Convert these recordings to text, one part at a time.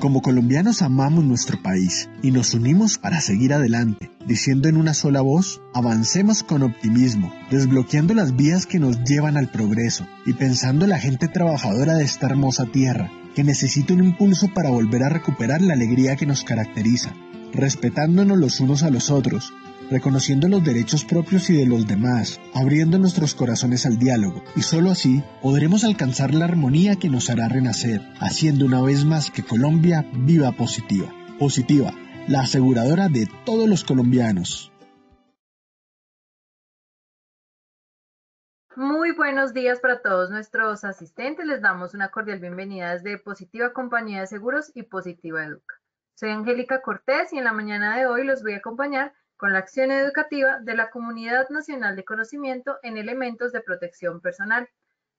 Como colombianos amamos nuestro país y nos unimos para seguir adelante, diciendo en una sola voz, avancemos con optimismo, desbloqueando las vías que nos llevan al progreso y pensando en la gente trabajadora de esta hermosa tierra, que necesita un impulso para volver a recuperar la alegría que nos caracteriza, respetándonos los unos a los otros, reconociendo los derechos propios y de los demás, abriendo nuestros corazones al diálogo, y solo así podremos alcanzar la armonía que nos hará renacer, haciendo una vez más que Colombia viva positiva. Positiva, la aseguradora de todos los colombianos. Muy buenos días para todos nuestros asistentes. Les damos una cordial bienvenida desde Positiva Compañía de Seguros y Positiva Educa. Soy Angélica Cortés y en la mañana de hoy los voy a acompañar con la acción educativa de la Comunidad Nacional de Conocimiento en Elementos de Protección Personal,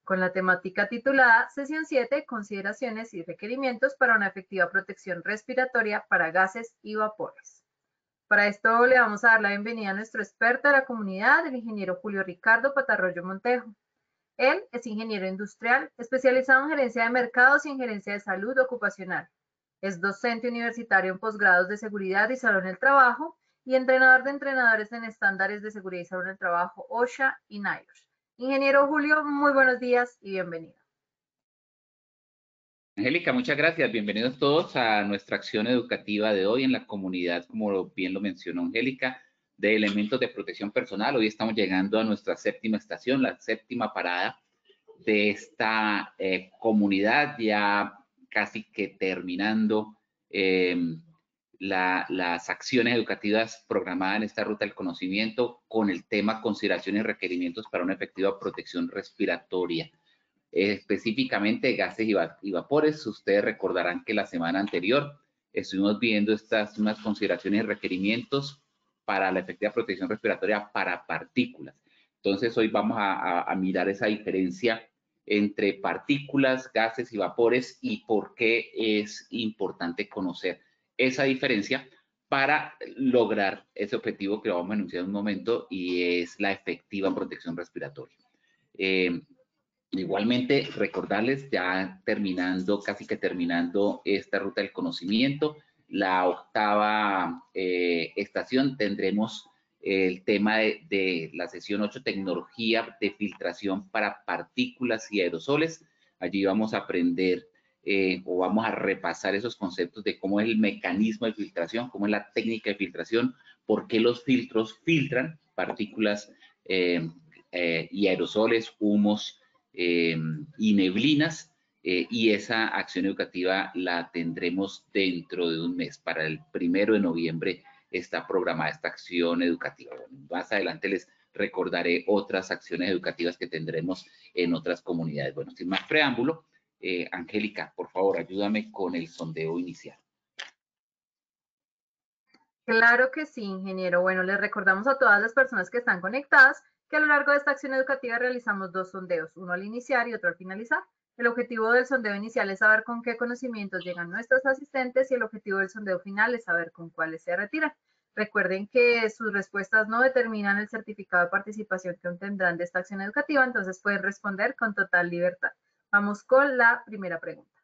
con la temática titulada Sesión 7, Consideraciones y Requerimientos para una efectiva protección respiratoria para gases y vapores. Para esto le vamos a dar la bienvenida a nuestro experto de la comunidad, el ingeniero Julio Ricardo Patarroyo Montejo. Él es ingeniero industrial, especializado en gerencia de mercados y en gerencia de salud ocupacional. Es docente universitario en posgrados de seguridad y salud en el trabajo y entrenador de entrenadores en estándares de seguridad y salud en el trabajo, OSHA y NIOSH. Ingeniero Julio, muy buenos días y bienvenido. Angélica, muchas gracias. Bienvenidos todos a nuestra acción educativa de hoy en la comunidad, como bien lo mencionó Angélica, de elementos de protección personal. Hoy estamos llegando a nuestra séptima estación, la séptima parada de esta comunidad, ya casi que terminando las acciones educativas programadas en esta ruta del conocimiento con el tema consideraciones y requerimientos para una efectiva protección respiratoria. Específicamente gases y vapores. Ustedes recordarán que la semana anterior estuvimos viendo estas unas consideraciones y requerimientos para la efectiva protección respiratoria para partículas. Entonces hoy vamos a mirar esa diferencia entre partículas, gases y vapores y por qué es importante conocer esa diferencia para lograr ese objetivo que vamos a enunciar en un momento, y es la efectiva protección respiratoria. Igualmente, recordarles, ya terminando, casi que terminando esta ruta del conocimiento, la octava estación, tendremos el tema de la sesión 8, tecnología de filtración para partículas y aerosoles. Allí vamos a aprender o vamos a repasar esos conceptos de cómo es el mecanismo de filtración, cómo es la técnica de filtración, por qué los filtros filtran partículas y aerosoles, humos, y neblinas, y esa acción educativa la tendremos dentro de un mes. Para el 1 de noviembre está programada esta acción educativa. Bueno, más adelante les recordaré otras acciones educativas que tendremos en otras comunidades. Bueno, sin más preámbulo, Angélica, por favor, ayúdame con el sondeo inicial. Claro que sí, ingeniero. Bueno, les recordamos a todas las personas que están conectadas que a lo largo de esta acción educativa realizamos 2 sondeos, uno al iniciar y otro al finalizar. El objetivo del sondeo inicial es saber con qué conocimientos llegan nuestros asistentes y el objetivo del sondeo final es saber con cuáles se retiran. Recuerden que sus respuestas no determinan el certificado de participación que obtendrán de esta acción educativa, entonces pueden responder con total libertad. Vamos con la primera pregunta.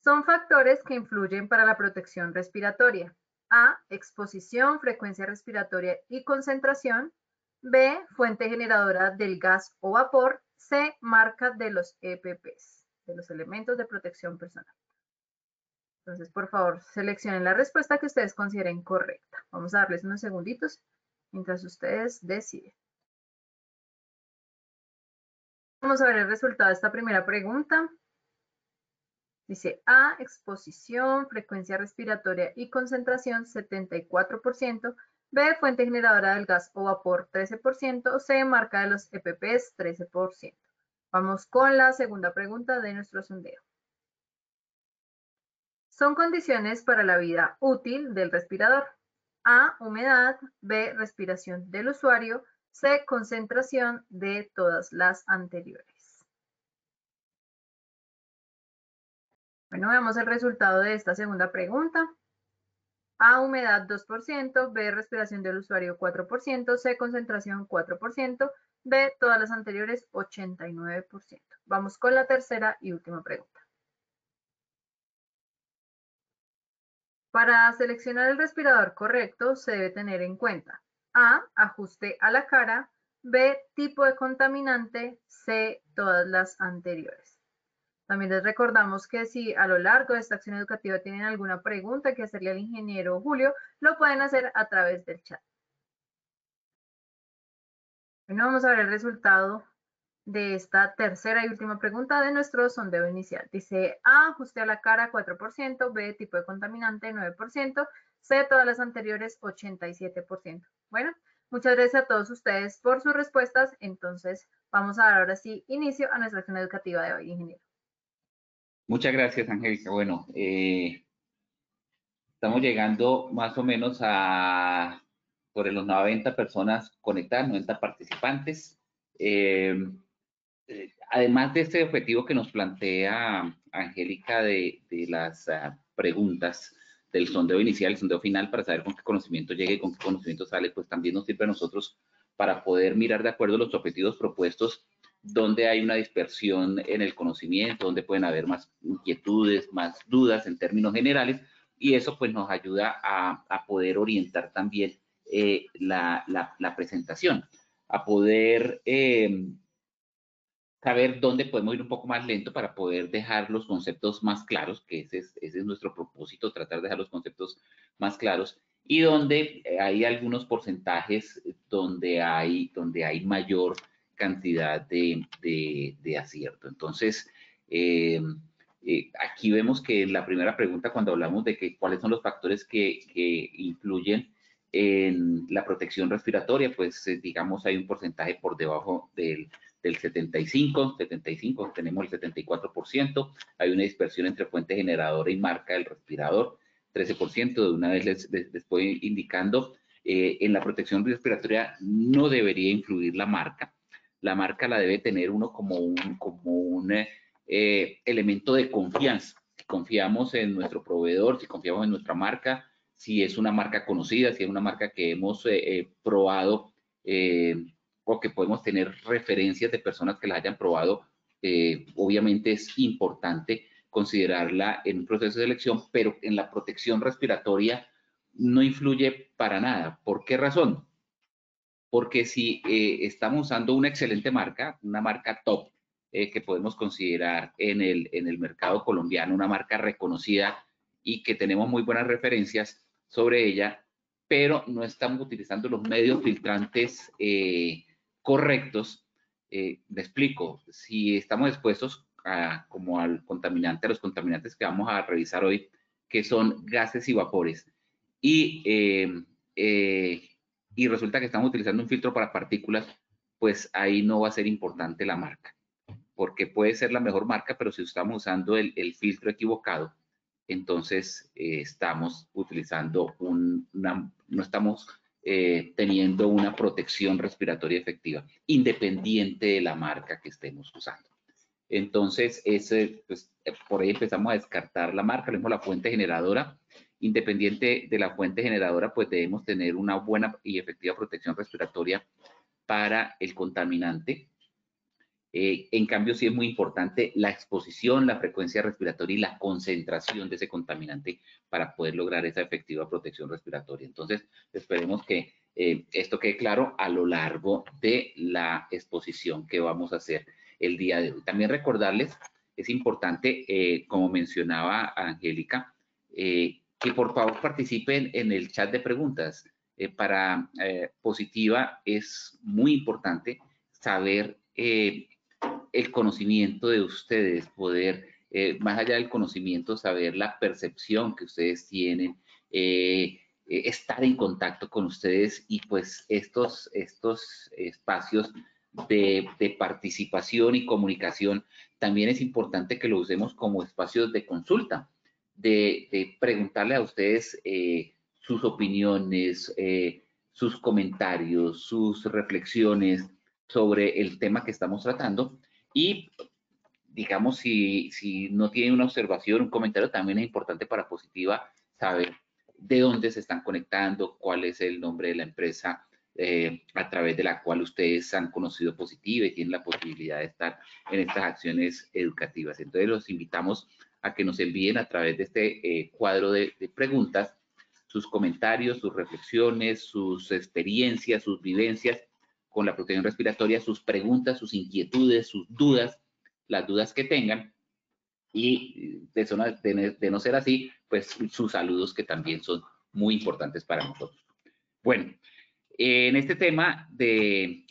Son factores que influyen para la protección respiratoria. A, exposición, frecuencia respiratoria y concentración. B, fuente generadora del gas o vapor. C, marca de los EPPs, de los elementos de protección personal. Entonces, por favor, seleccionen la respuesta que ustedes consideren correcta. Vamos a darles unos segunditos mientras ustedes deciden. Vamos a ver el resultado de esta primera pregunta. Dice A, exposición, frecuencia respiratoria y concentración, 74%. B, fuente generadora del gas o vapor, 13%. C, marca de los EPPs, 13%. Vamos con la segunda pregunta de nuestro sondeo. Son condiciones para la vida útil del respirador. A, humedad. B, respiración del usuario. C, concentración de todas las anteriores. Bueno, veamos el resultado de esta segunda pregunta. A, humedad 2%, B, respiración del usuario 4%, C, concentración 4%, D, todas las anteriores 89%. Vamos con la tercera y última pregunta. Para seleccionar el respirador correcto se debe tener en cuenta A, ajuste a la cara, B, tipo de contaminante, C, todas las anteriores. También les recordamos que si a lo largo de esta acción educativa tienen alguna pregunta que hacerle al ingeniero Julio, lo pueden hacer a través del chat. Bueno, vamos a ver el resultado de esta tercera y última pregunta de nuestro sondeo inicial. Dice A, ajuste a la cara 4%, B, tipo de contaminante 9%, C, todas las anteriores 87%. Bueno, muchas gracias a todos ustedes por sus respuestas. Entonces, vamos a dar ahora sí inicio a nuestra acción educativa de hoy, ingeniero. Muchas gracias, Angélica. Bueno, estamos llegando más o menos a sobre los 90 personas conectadas, 90 participantes. Además de este objetivo que nos plantea Angélica de las preguntas del sondeo inicial, el sondeo final, para saber con qué conocimiento llega y con qué conocimiento sale, pues también nos sirve a nosotros para poder mirar de acuerdo a los objetivos propuestos, donde hay una dispersión en el conocimiento, donde pueden haber más inquietudes, más dudas en términos generales, y eso pues nos ayuda a poder orientar también la presentación, a poder saber dónde podemos ir un poco más lento para poder dejar los conceptos más claros, que ese es nuestro propósito, tratar de dejar los conceptos más claros, y donde hay algunos porcentajes donde hay mayor cantidad de acierto. Entonces, aquí vemos que la primera pregunta, cuando hablamos de que cuáles son los factores que influyen en la protección respiratoria, pues digamos hay un porcentaje por debajo del 75, tenemos el 74%, hay una dispersión entre fuente generadora y marca del respirador, 13%, de una vez les voy indicando, en la protección respiratoria no debería influir la marca la debe tener uno como un elemento de confianza. Si confiamos en nuestro proveedor, si confiamos en nuestra marca, si es una marca conocida, si es una marca que hemos probado, o que podemos tener referencias de personas que la hayan probado, obviamente es importante considerarla en un proceso de selección, pero en la protección respiratoria no influye para nada. ¿Por qué razón? Porque si estamos usando una excelente marca, una marca top, que podemos considerar en el mercado colombiano, una marca reconocida y que tenemos muy buenas referencias sobre ella, pero no estamos utilizando los medios filtrantes correctos. Me explico, si estamos expuestos como al contaminante, a los contaminantes que vamos a revisar hoy, que son gases y vapores, y resulta que estamos utilizando un filtro para partículas, pues ahí no va a ser importante la marca, porque puede ser la mejor marca, pero si estamos usando el filtro equivocado, entonces estamos utilizando no estamos teniendo una protección respiratoria efectiva, independiente de la marca que estemos usando. Entonces, pues, por ahí empezamos a descartar la marca, lo mismo la fuente generadora. Independiente de la fuente generadora, pues debemos tener una buena y efectiva protección respiratoria para el contaminante. En cambio, sí es muy importante la exposición, la frecuencia respiratoria y la concentración de ese contaminante para poder lograr esa efectiva protección respiratoria. Entonces, esperemos que esto quede claro a lo largo de la exposición que vamos a hacer el día de hoy. También recordarles, es importante, como mencionaba Angélica, que por favor participen en el chat de preguntas. Para Positiva es muy importante saber el conocimiento de ustedes, poder, más allá del conocimiento, saber la percepción que ustedes tienen, estar en contacto con ustedes, y pues estos espacios de participación y comunicación también es importante que lo usemos como espacios de consulta, de preguntarle a ustedes sus opiniones, sus comentarios, sus reflexiones sobre el tema que estamos tratando. Y digamos, si no tienen una observación, un comentario, también es importante para Positiva saber de dónde se están conectando, cuál es el nombre de la empresa a través de la cual ustedes han conocido Positiva y tienen la posibilidad de estar en estas acciones educativas. Entonces los invitamos a que nos envíen a través de este cuadro de preguntas sus comentarios, sus reflexiones, sus experiencias, sus vivencias con la protección respiratoria, sus preguntas, sus inquietudes, sus dudas, las dudas que tengan. Y de no ser así, pues sus saludos que también son muy importantes para nosotros. Bueno, en este tema de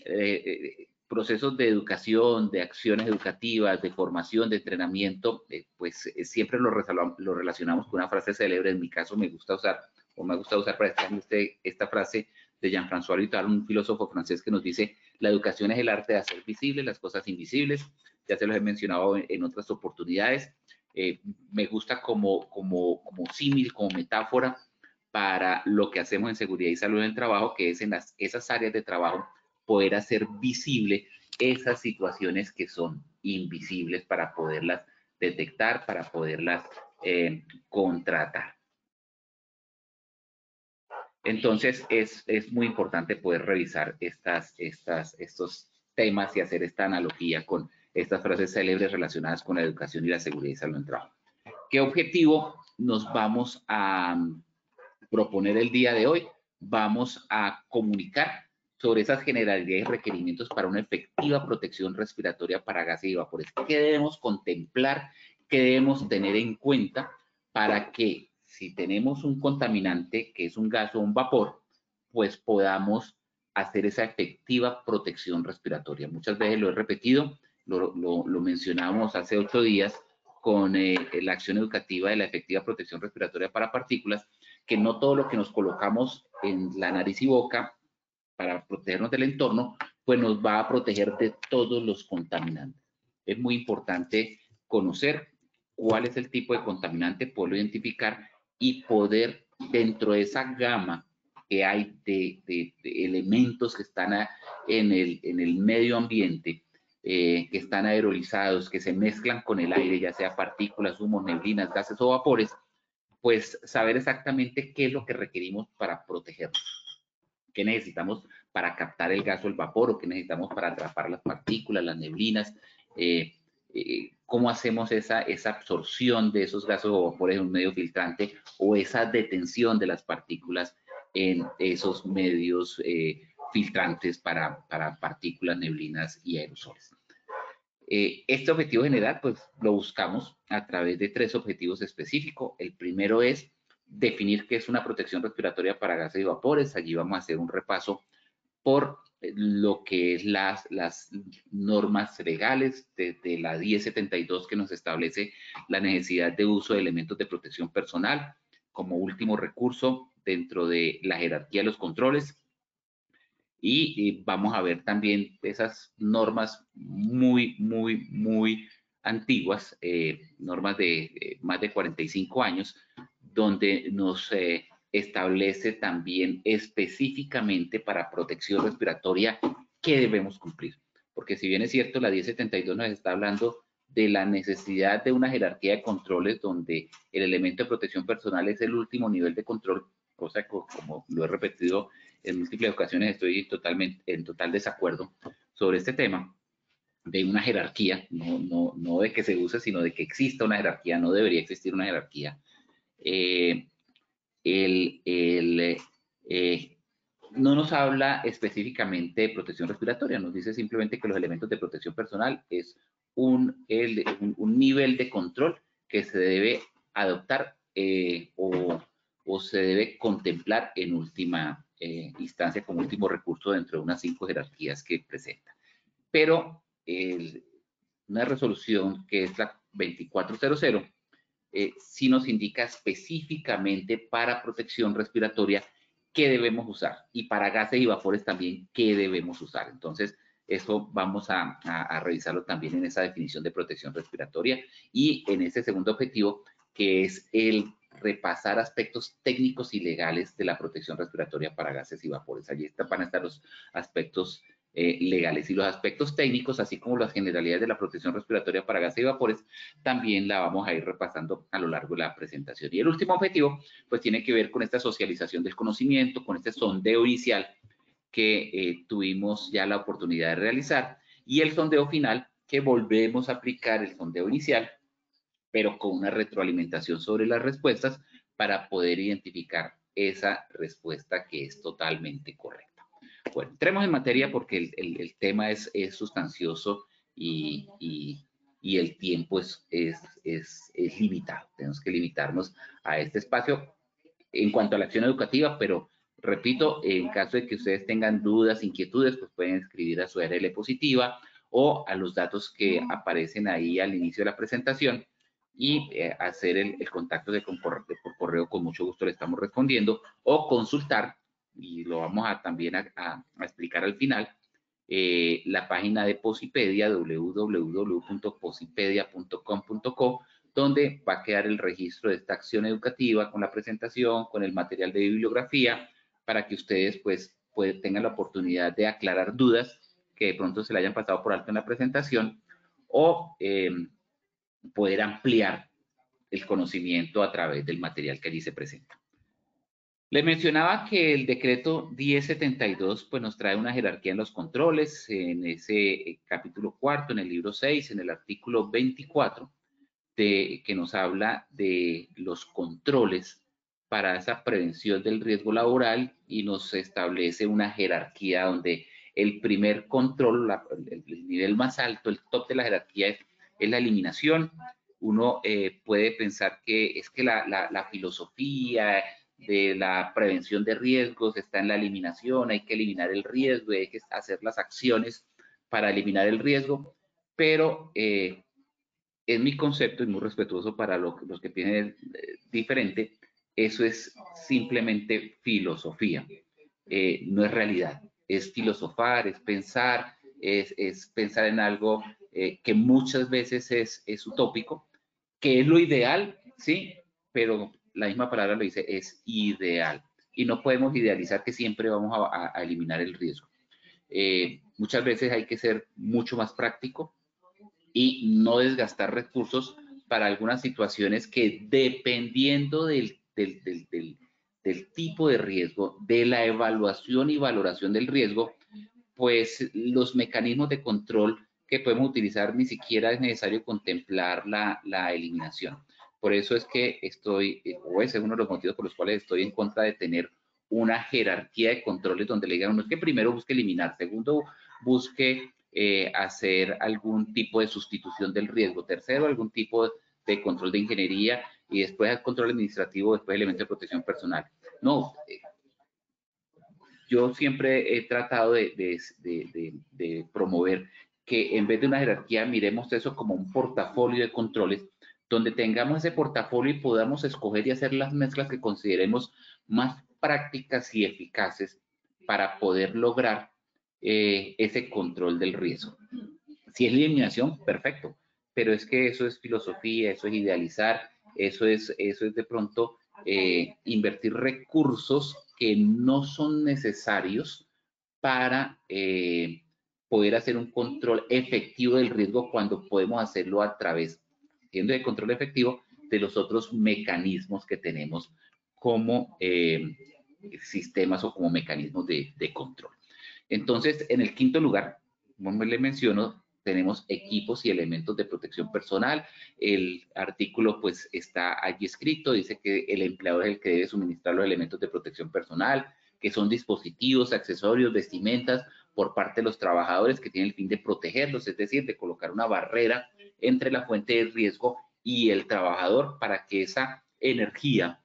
procesos de educación, de acciones educativas, de formación, de entrenamiento, pues siempre lo relacionamos con una frase célebre. En mi caso me gusta usar para esta frase de Jean-François Lyotard, un filósofo francés, que nos dice: la educación es el arte de hacer visibles las cosas invisibles. Ya se los he mencionado en otras oportunidades. Me gusta como símil, como metáfora para lo que hacemos en seguridad y salud en el trabajo, que es en esas áreas de trabajo poder hacer visible esas situaciones que son invisibles para poderlas detectar, para poderlas contratar. Entonces, es muy importante poder revisar estos temas y hacer esta analogía con estas frases célebres relacionadas con la educación y la seguridad y salud en el trabajo. ¿Qué objetivo nos vamos a proponer el día de hoy? Vamos a comunicar sobre esas generalidades y requerimientos para una efectiva protección respiratoria para gases y vapores. ¿Qué debemos contemplar? ¿Qué debemos tener en cuenta para que, si tenemos un contaminante que es un gas o un vapor, pues podamos hacer esa efectiva protección respiratoria? Muchas veces lo he repetido, lo mencionamos hace 8 días con la acción educativa de la efectiva protección respiratoria para partículas, que no todo lo que nos colocamos en la nariz y boca para protegernos del entorno, pues nos va a proteger de todos los contaminantes. Es muy importante conocer cuál es el tipo de contaminante, poderlo identificar y poder, dentro de esa gama que hay de elementos que están en el medio ambiente, que están aerolizados, que se mezclan con el aire, ya sea partículas, humos, neblinas, gases o vapores, pues saber exactamente qué es lo que requerimos para protegernos. ¿Qué necesitamos para captar el gas o el vapor? ¿O qué necesitamos para atrapar las partículas, las neblinas? ¿Cómo hacemos esa absorción de esos gases o vapores en un medio filtrante, o esa detención de las partículas en esos medios filtrantes para partículas, neblinas y aerosoles? Este objetivo general, pues lo buscamos a través de 3 objetivos específicos. El primero es definir qué es una protección respiratoria para gases y vapores. Allí vamos a hacer un repaso por lo que es las normas legales de la 1072, que nos establece la necesidad de uso de elementos de protección personal como último recurso dentro de la jerarquía de los controles. Y vamos a ver también esas normas muy antiguas, normas de más de 45 años, donde nos establece también específicamente para protección respiratoria qué debemos cumplir. Porque si bien es cierto, la 1072 nos está hablando de la necesidad de una jerarquía de controles donde el elemento de protección personal es el último nivel de control, cosa que, como lo he repetido en múltiples ocasiones, estoy en total desacuerdo sobre este tema de una jerarquía, no de que se use, sino de que exista una jerarquía. No debería existir una jerarquía. No nos habla específicamente de protección respiratoria, nos dice simplemente que los elementos de protección personal es un nivel de control que se debe adoptar o se debe contemplar en última instancia como último recurso dentro de unas 5 jerarquías que presenta. Pero una resolución que es la 2400 sí nos indica específicamente para protección respiratoria qué debemos usar, y para gases y vapores también qué debemos usar. Entonces, eso vamos a revisarlo también en esa definición de protección respiratoria, y en ese segundo objetivo, que es el repasar aspectos técnicos y legales de la protección respiratoria para gases y vapores. Allí van a estar los aspectos legales, y los aspectos técnicos, así como las generalidades de la protección respiratoria para gases y vapores, también la vamos a ir repasando a lo largo de la presentación. Y el último objetivo, pues tiene que ver con esta socialización del conocimiento, con este sondeo inicial que tuvimos ya la oportunidad de realizar, y el sondeo final, que volvemos a aplicar el sondeo inicial pero con una retroalimentación sobre las respuestas para poder identificar esa respuesta que es totalmente correcta. Bueno, entremos en materia porque el tema es sustancioso y el tiempo es limitado. Tenemos que limitarnos a este espacio en cuanto a la acción educativa, pero repito, en caso de que ustedes tengan dudas, inquietudes, pues pueden escribir a su ARL positiva o a los datos que aparecen ahí al inicio de la presentación y hacer el contacto por correo. Con mucho gusto le estamos respondiendo, o consultar, y lo vamos también a explicar al final, la página de Posipedia, www.posipedia.com.co, donde va a quedar el registro de esta acción educativa con la presentación, con el material de bibliografía, para que ustedes pues tengan la oportunidad de aclarar dudas que de pronto se le hayan pasado por alto en la presentación, o poder ampliar el conocimiento a través del material que allí se presenta. Les mencionaba que el decreto 1072 pues nos trae una jerarquía en los controles, en ese capítulo cuarto, en el libro 6, en el artículo 24, que nos habla de los controles para esa prevención del riesgo laboral, y nos establece una jerarquía donde el primer control, el nivel más alto, el top de la jerarquía es la eliminación. Uno puede pensar que es que la filosofía de la prevención de riesgos está en la eliminación, hay que eliminar el riesgo, hay que hacer las acciones para eliminar el riesgo, pero en mi concepto, y muy respetuoso para los que tienen diferente, eso es simplemente filosofía, no es realidad, es filosofar, es pensar, es pensar en algo que muchas veces es utópico, que es lo ideal, sí, pero la misma palabra lo dice, es ideal, y no podemos idealizar que siempre vamos a eliminar el riesgo. Muchas veces hay que ser mucho más práctico y no desgastar recursos para algunas situaciones que, dependiendo del tipo de riesgo, de la evaluación y valoración del riesgo, pues los mecanismos de control que podemos utilizar ni siquiera es necesario contemplar la eliminación. Por eso es que o ese es uno de los motivos por los cuales estoy en contra de tener una jerarquía de controles donde le digan a uno, es que primero busque eliminar, segundo busque hacer algún tipo de sustitución del riesgo, tercero algún tipo de control de ingeniería, y después el control administrativo, después elementos de protección personal. No, yo siempre he tratado de promover que en vez de una jerarquía miremos eso como un portafolio de controles, donde tengamos ese portafolio y podamos escoger y hacer las mezclas que consideremos más prácticas y eficaces para poder lograr ese control del riesgo. Si es eliminación, perfecto, pero es que eso es filosofía, eso es idealizar, eso es de pronto invertir recursos que no son necesarios para poder hacer un control efectivo del riesgo, cuando podemos hacerlo a través, siendo de control efectivo, de los otros mecanismos que tenemos como sistemas o como mecanismos de control. Entonces, en el quinto lugar, como le menciono, tenemos equipos y elementos de protección personal. El artículo pues está allí escrito, dice que el empleador es el que debe suministrar los elementos de protección personal, que son dispositivos, accesorios, vestimentas por parte de los trabajadores, que tienen el fin de protegerlos, es decir, de colocar una barrera entre la fuente de riesgo y el trabajador, para que esa energía,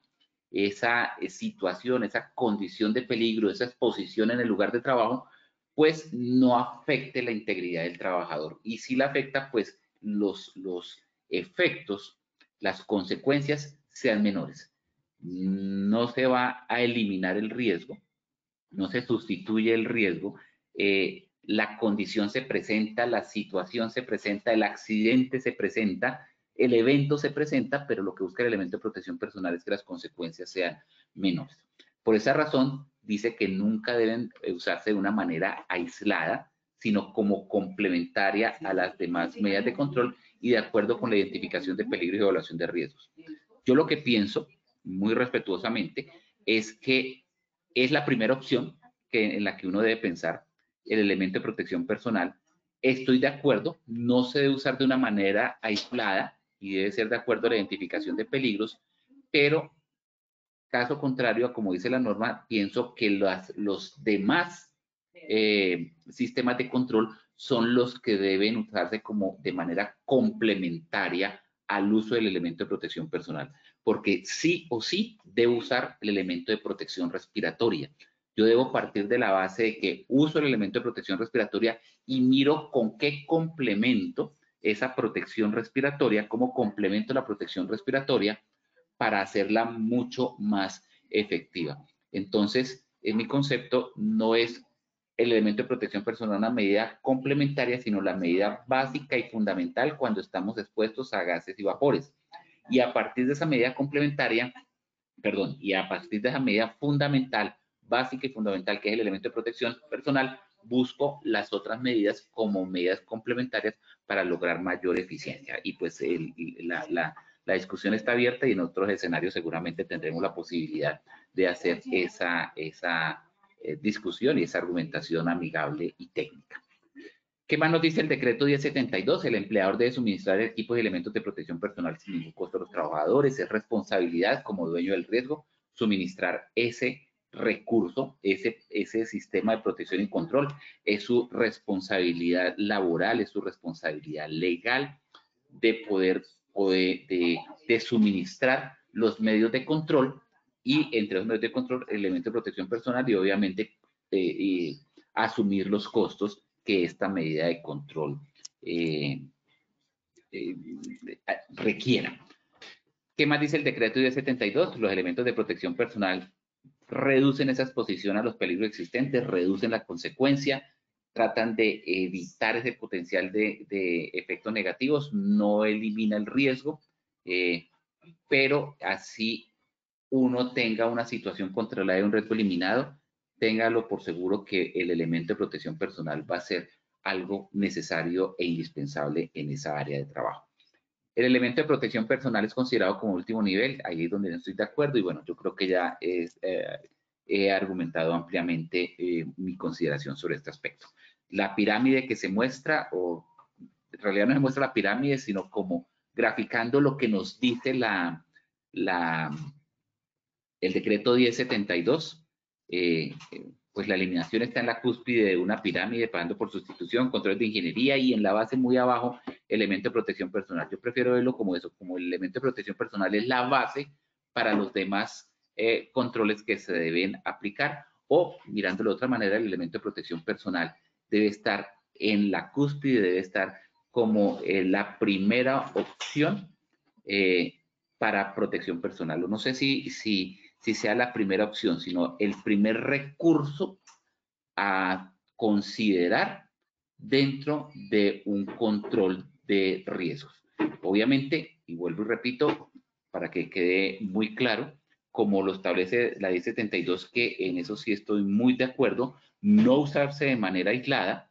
esa situación, esa condición de peligro, esa exposición en el lugar de trabajo, pues no afecte la integridad del trabajador. Y si la afecta, pues los efectos, las consecuencias sean menores. No se va a eliminar el riesgo, no se sustituye el riesgo, la condición se presenta, la situación se presenta, el accidente se presenta, el evento se presenta, pero lo que busca el elemento de protección personal es que las consecuencias sean menores. Por esa razón, dice que nunca deben usarse de una manera aislada, sino como complementaria a las demás medidas de control y de acuerdo con la identificación de peligros y evaluación de riesgos. Yo lo que pienso, muy respetuosamente, es que es la primera opción en la que uno debe pensar, el elemento de protección personal. Estoy de acuerdo, no se debe usar de una manera aislada, y debe ser de acuerdo a la identificación de peligros, pero caso contrario a como dice la norma, pienso que los demás sistemas de control son los que deben usarse como de manera complementaria al uso del elemento de protección personal, porque sí o sí debo usar el elemento de protección respiratoria. Yo debo partir de la base de que uso el elemento de protección respiratoria y miro con qué complemento esa protección respiratoria, cómo complemento la protección respiratoria para hacerla mucho más efectiva. Entonces, en mi concepto, no es el elemento de protección personal una medida complementaria, sino la medida básica y fundamental cuando estamos expuestos a gases y vapores. Y a partir de esa medida complementaria, perdón, y a partir de esa medida fundamental, básica y fundamental, que es el elemento de protección personal, busco las otras medidas como medidas complementarias para lograr mayor eficiencia. Y pues la discusión está abierta y en otros escenarios seguramente tendremos la posibilidad de hacer esa discusión y esa argumentación amigable y técnica. ¿Qué más nos dice el decreto 1072? El empleador debe suministrar equipos y elementos de protección personal sin ningún costo a los trabajadores. Es responsabilidad como dueño del riesgo suministrar ese recurso, ese sistema de protección y control. Es su responsabilidad laboral, es su responsabilidad legal de poder de suministrar los medios de control y entre los medios de control el elemento de protección personal y obviamente asumir los costos que esta medida de control requiera. ¿Qué más dice el decreto 1072? Los elementos de protección personal reducen esa exposición a los peligros existentes, reducen la consecuencia, tratan de evitar ese potencial de efectos negativos, no elimina el riesgo, pero así uno tenga una situación controlada y un riesgo eliminado, téngalo por seguro que el elemento de protección personal va a ser algo necesario e indispensable en esa área de trabajo. El elemento de protección personal es considerado como último nivel, ahí es donde no estoy de acuerdo y bueno, yo creo que ya he argumentado ampliamente mi consideración sobre este aspecto. La pirámide que se muestra, o en realidad no se muestra la pirámide, sino como graficando lo que nos dice el decreto 1072, pues la eliminación está en la cúspide de una pirámide, pagando por sustitución, controles de ingeniería y en la base muy abajo, elemento de protección personal. Yo prefiero verlo como eso, como el elemento de protección personal es la base para los demás controles que se deben aplicar, o mirándolo de otra manera, el elemento de protección personal debe estar en la cúspide, debe estar como la primera opción para protección personal. No sé si sea la primera opción, sino el primer recurso a considerar dentro de un control de riesgos. Obviamente, y vuelvo y repito, para que quede muy claro, como lo establece la 1072, que en eso sí estoy muy de acuerdo, no usarse de manera aislada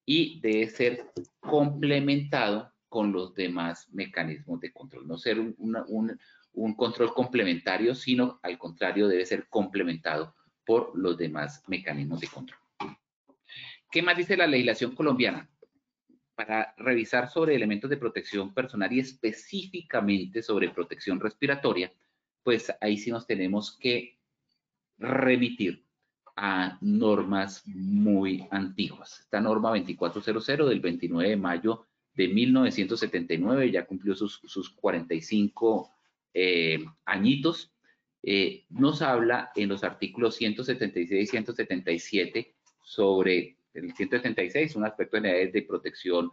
y debe ser complementado con los demás mecanismos de control, no ser un control complementario, sino al contrario debe ser complementado por los demás mecanismos de control. ¿Qué más dice la legislación colombiana? Para revisar sobre elementos de protección personal y específicamente sobre protección respiratoria, pues ahí sí nos tenemos que remitir a normas muy antiguas. Esta norma 2400 del 29 de mayo de 1979 ya cumplió sus 45 añitos. Nos habla en los artículos 176 y 177 sobre el 176, un aspecto de edades de protección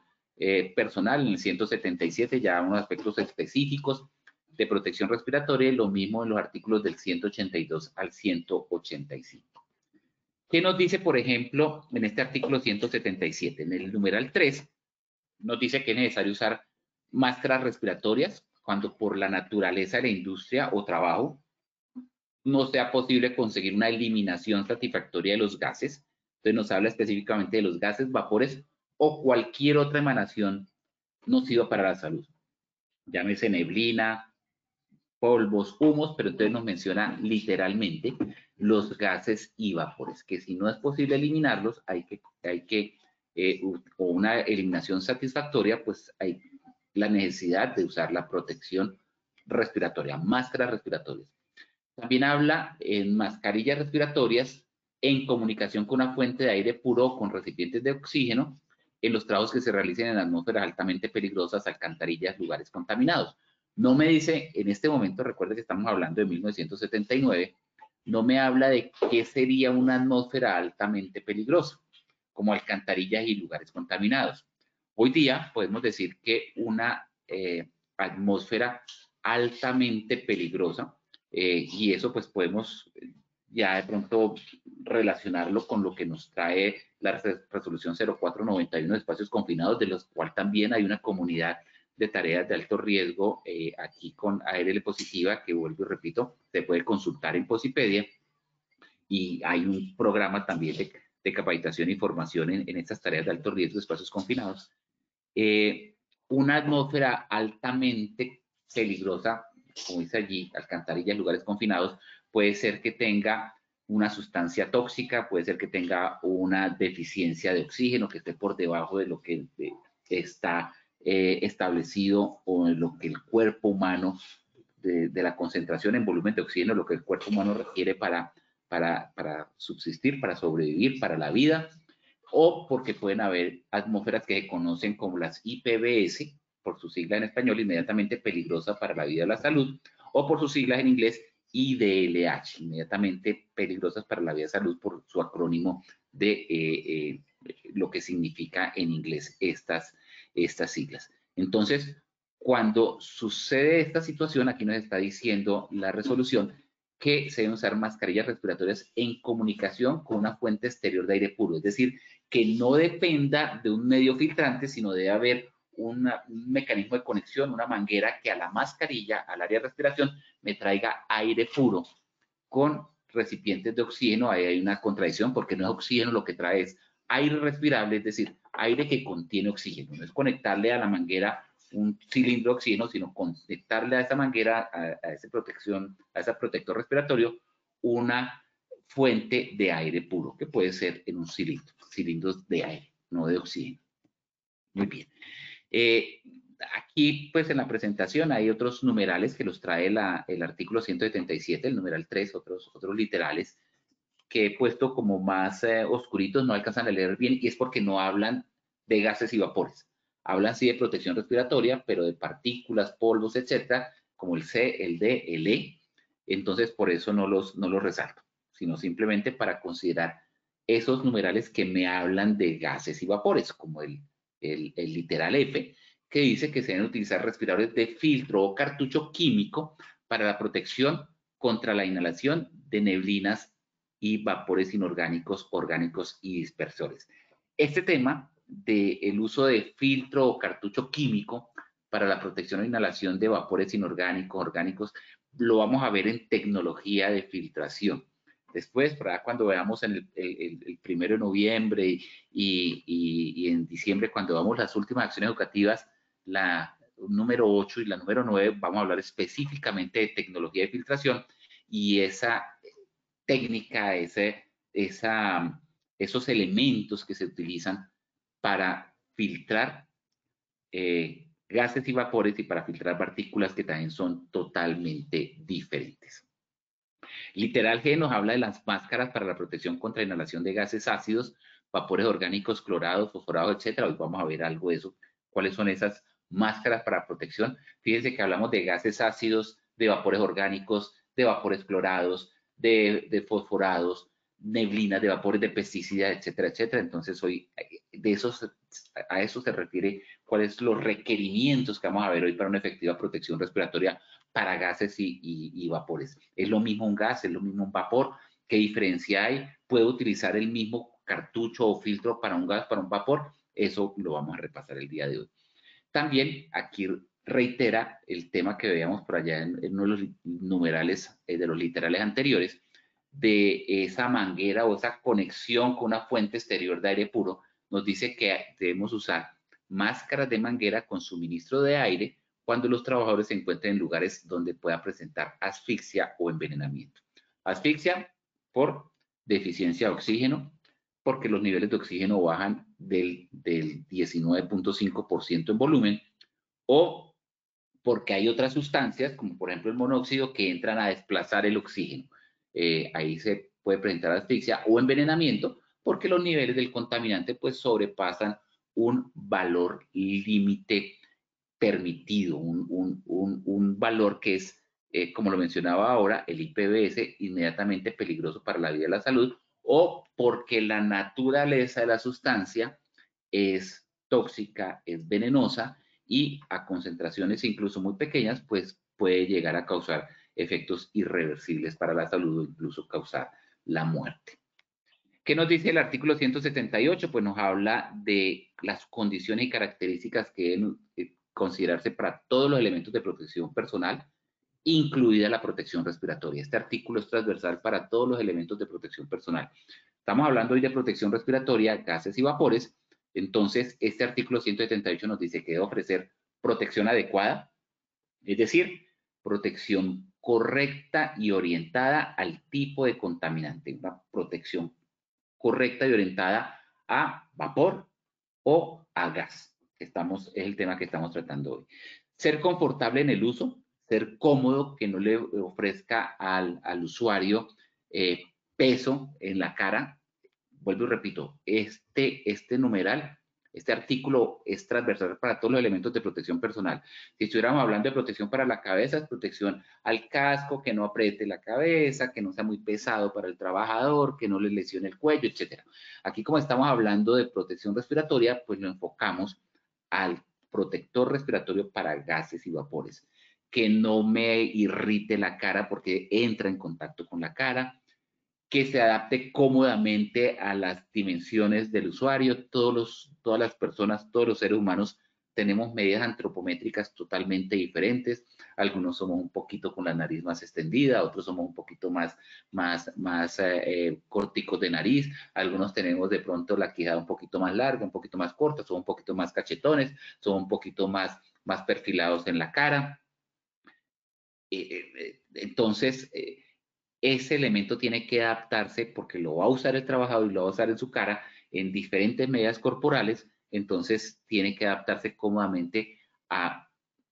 personal, en el 177 ya unos aspectos específicos de protección respiratoria y lo mismo en los artículos del 182 al 185. ¿Qué nos dice, por ejemplo, en este artículo 177? En el numeral 3 nos dice que es necesario usar máscaras respiratorias cuando por la naturaleza de la industria o trabajo no sea posible conseguir una eliminación satisfactoria de los gases. Entonces nos habla específicamente de los gases, vapores o cualquier otra emanación nociva para la salud. Llámese neblina, polvos, humos, pero entonces nos menciona literalmente los gases y vapores, que si no es posible eliminarlos, hay que o una eliminación satisfactoria, pues hay la necesidad de usar la protección respiratoria, máscaras respiratorias. También habla en mascarillas respiratorias en comunicación con una fuente de aire puro o con recipientes de oxígeno en los trabajos que se realicen en atmósferas altamente peligrosas, alcantarillas, lugares contaminados. No me dice, en este momento, recuerde que estamos hablando de 1979, no me habla de qué sería una atmósfera altamente peligrosa, como alcantarillas y lugares contaminados. Hoy día podemos decir que una atmósfera altamente peligrosa, y eso pues podemos ya de pronto relacionarlo con lo que nos trae la resolución 0491 de espacios confinados, de los cuales también hay una comunidad de tareas de alto riesgo aquí con ARL positiva, que vuelvo y repito, se puede consultar en Posipedia, y hay un programa también de capacitación y formación en estas tareas de alto riesgo de espacios confinados. Una atmósfera altamente peligrosa, como dice allí, alcantarillas, lugares confinados, puede ser que tenga una sustancia tóxica, puede ser que tenga una deficiencia de oxígeno, que esté por debajo de lo que está establecido o en lo que el cuerpo humano, de la concentración en volumen de oxígeno, lo que el cuerpo humano requiere para subsistir, para sobrevivir, para la vida, o porque pueden haber atmósferas que se conocen como las IPBS, por su sigla en español, inmediatamente peligrosa para la vida y la salud, o por sus siglas en inglés, IDLH, inmediatamente peligrosas para la vida y salud, por su acrónimo de lo que significa en inglés estas siglas. Entonces, cuando sucede esta situación, aquí nos está diciendo la resolución que se deben usar mascarillas respiratorias en comunicación con una fuente exterior de aire puro, es decir, que no dependa de un medio filtrante, sino debe haber un mecanismo de conexión, una manguera que a la mascarilla, al área de respiración, me traiga aire puro con recipientes de oxígeno. Ahí hay una contradicción porque no es oxígeno lo que trae, es aire respirable, es decir, aire que contiene oxígeno. No es conectarle a la manguera un cilindro de oxígeno, sino conectarle a esa manguera, a esa protección, a ese protector respiratorio, una fuente de aire puro, que puede ser en un cilindro, cilindros de aire, no de oxígeno. Muy bien. Aquí, pues en la presentación hay otros numerales que los trae el artículo 177, el numeral 3, otros literales, que he puesto como más oscuritos, no alcanzan a leer bien, y es porque no hablan de gases y vapores. Hablan sí de protección respiratoria, pero de partículas, polvos, etcétera, como el C, el D, el E. Entonces, por eso no los resalto, sino simplemente para considerar esos numerales que me hablan de gases y vapores, como el literal F, que dice que se deben utilizar respiradores de filtro o cartucho químico para la protección contra la inhalación de neblinas y vapores inorgánicos, orgánicos y dispersores. Este tema del uso de filtro o cartucho químico para la protección o inhalación de vapores inorgánicos, orgánicos, lo vamos a ver en tecnología de filtración. Después, para cuando veamos en el 1 de noviembre y en diciembre, cuando vamos las últimas acciones educativas, la número 8 y la número 9, vamos a hablar específicamente de tecnología de filtración y esa técnica, esos elementos que se utilizan para filtrar gases y vapores y para filtrar partículas que también son totalmente diferentes. Literal G nos habla de las máscaras para la protección contra inhalación de gases ácidos, vapores orgánicos, clorados, fosforados, etcétera. Hoy vamos a ver algo de eso. ¿Cuáles son esas máscaras para protección? Fíjense que hablamos de gases ácidos, de vapores orgánicos, de vapores clorados, de fosforados, neblinas, de vapores de pesticidas, etcétera, etcétera. Entonces hoy a eso se refiere cuáles son los requerimientos que vamos a ver hoy para una efectiva protección respiratoria para gases y vapores. Es lo mismo un gas, es lo mismo un vapor. ¿Qué diferencia hay? ¿Puedo utilizar el mismo cartucho o filtro para un gas, para un vapor? Eso lo vamos a repasar el día de hoy. También aquí reitera el tema que veíamos por allá en uno de los numerales de los literales anteriores, de esa manguera o esa conexión con una fuente exterior de aire puro. Nos dice que debemos usar máscaras de manguera con suministro de aire cuando los trabajadores se encuentren en lugares donde pueda presentar asfixia o envenenamiento. Asfixia por deficiencia de oxígeno, porque los niveles de oxígeno bajan del 19.5% en volumen, o porque hay otras sustancias, como por ejemplo el monóxido, que entran a desplazar el oxígeno. Ahí se puede presentar asfixia o envenenamiento, porque los niveles del contaminante pues sobrepasan un valor límite permitido, un valor que es, como lo mencionaba ahora, el IPBS, inmediatamente peligroso para la vida y la salud, o porque la naturaleza de la sustancia es tóxica, es venenosa y a concentraciones incluso muy pequeñas, pues puede llegar a causar efectos irreversibles para la salud o incluso causar la muerte. ¿Qué nos dice el artículo 178? Pues nos habla de las condiciones y características que deben considerarse para todos los elementos de protección personal, incluida la protección respiratoria. Este artículo es transversal para todos los elementos de protección personal. Estamos hablando hoy de protección respiratoria, gases y vapores. Entonces, este artículo 178 nos dice que debe ofrecer protección adecuada, es decir, protección correcta y orientada al tipo de contaminante, una protección correcta y orientada a vapor o a gas. Es el tema que estamos tratando hoy. Ser confortable en el uso, ser cómodo, que no le ofrezca al usuario peso en la cara. Vuelvo y repito, este numeral, este artículo es transversal para todos los elementos de protección personal. Si estuviéramos hablando de protección para la cabeza, es protección al casco, que no apriete la cabeza, que no sea muy pesado para el trabajador, que no le lesione el cuello, etc. Aquí, como estamos hablando de protección respiratoria, pues lo enfocamos al protector respiratorio para gases y vapores, que no me irrite la cara porque entra en contacto con la cara, que se adapte cómodamente a las dimensiones del usuario. Todas las personas, todos los seres humanos tenemos medidas antropométricas totalmente diferentes. Algunos somos un poquito con la nariz más extendida, otros somos un poquito más corticos de nariz, algunos tenemos de pronto la quijada un poquito más larga, un poquito más corta, son un poquito más cachetones, son un poquito más perfilados en la cara. Entonces, ese elemento tiene que adaptarse porque lo va a usar el trabajador y lo va a usar en su cara en diferentes medidas corporales, entonces tiene que adaptarse cómodamente a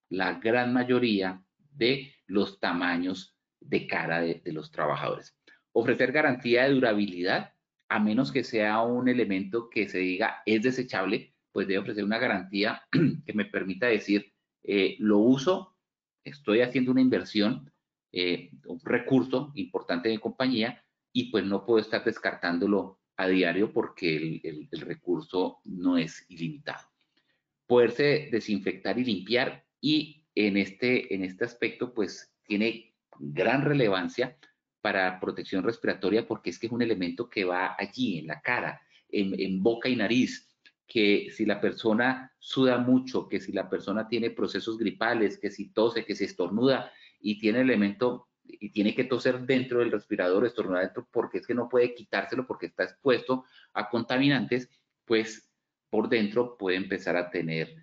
la gran mayoría de los tamaños de cara de los trabajadores. Ofrecer garantía de durabilidad, a menos que sea un elemento que se diga es desechable, pues debe ofrecer una garantía que me permita decir, lo uso, estoy haciendo una inversión, un recurso importante de compañía y pues no puedo estar descartándolo a diario porque el recurso no es ilimitado. Poderse desinfectar y limpiar y en este aspecto pues tiene gran relevancia para protección respiratoria porque es que es un elemento que va allí en la cara, en boca y nariz, que si la persona suda mucho, que si la persona tiene procesos gripales, que si tose, que si estornuda y tiene elemento y tiene que toser dentro del respirador, estornudar dentro porque es que no puede quitárselo porque está expuesto a contaminantes, pues por dentro puede empezar a tener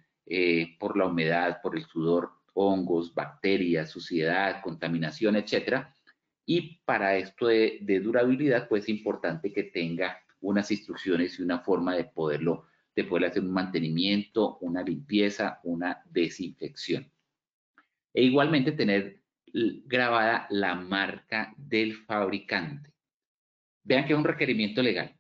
por la humedad, por el sudor, hongos, bacterias, suciedad, contaminación, etcétera. Y para esto de durabilidad, pues es importante que tenga unas instrucciones y una forma de poder hacer un mantenimiento, una limpieza, una desinfección. E igualmente tener grabada la marca del fabricante. Vean que es un requerimiento legal.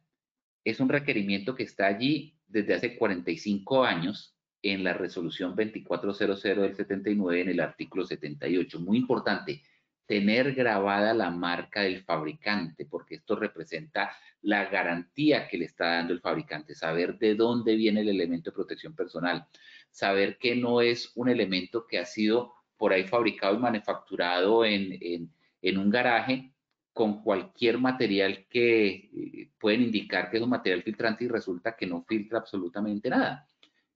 Es un requerimiento que está allí desde hace 45 años en la resolución 2400 del 79 en el artículo 78. Muy importante, tener grabada la marca del fabricante, porque esto representa la garantía que le está dando el fabricante, saber de dónde viene el elemento de protección personal, saber que no es un elemento que ha sido por ahí fabricado y manufacturado en un garaje con cualquier material que pueden indicar que es un material filtrante y resulta que no filtra absolutamente nada.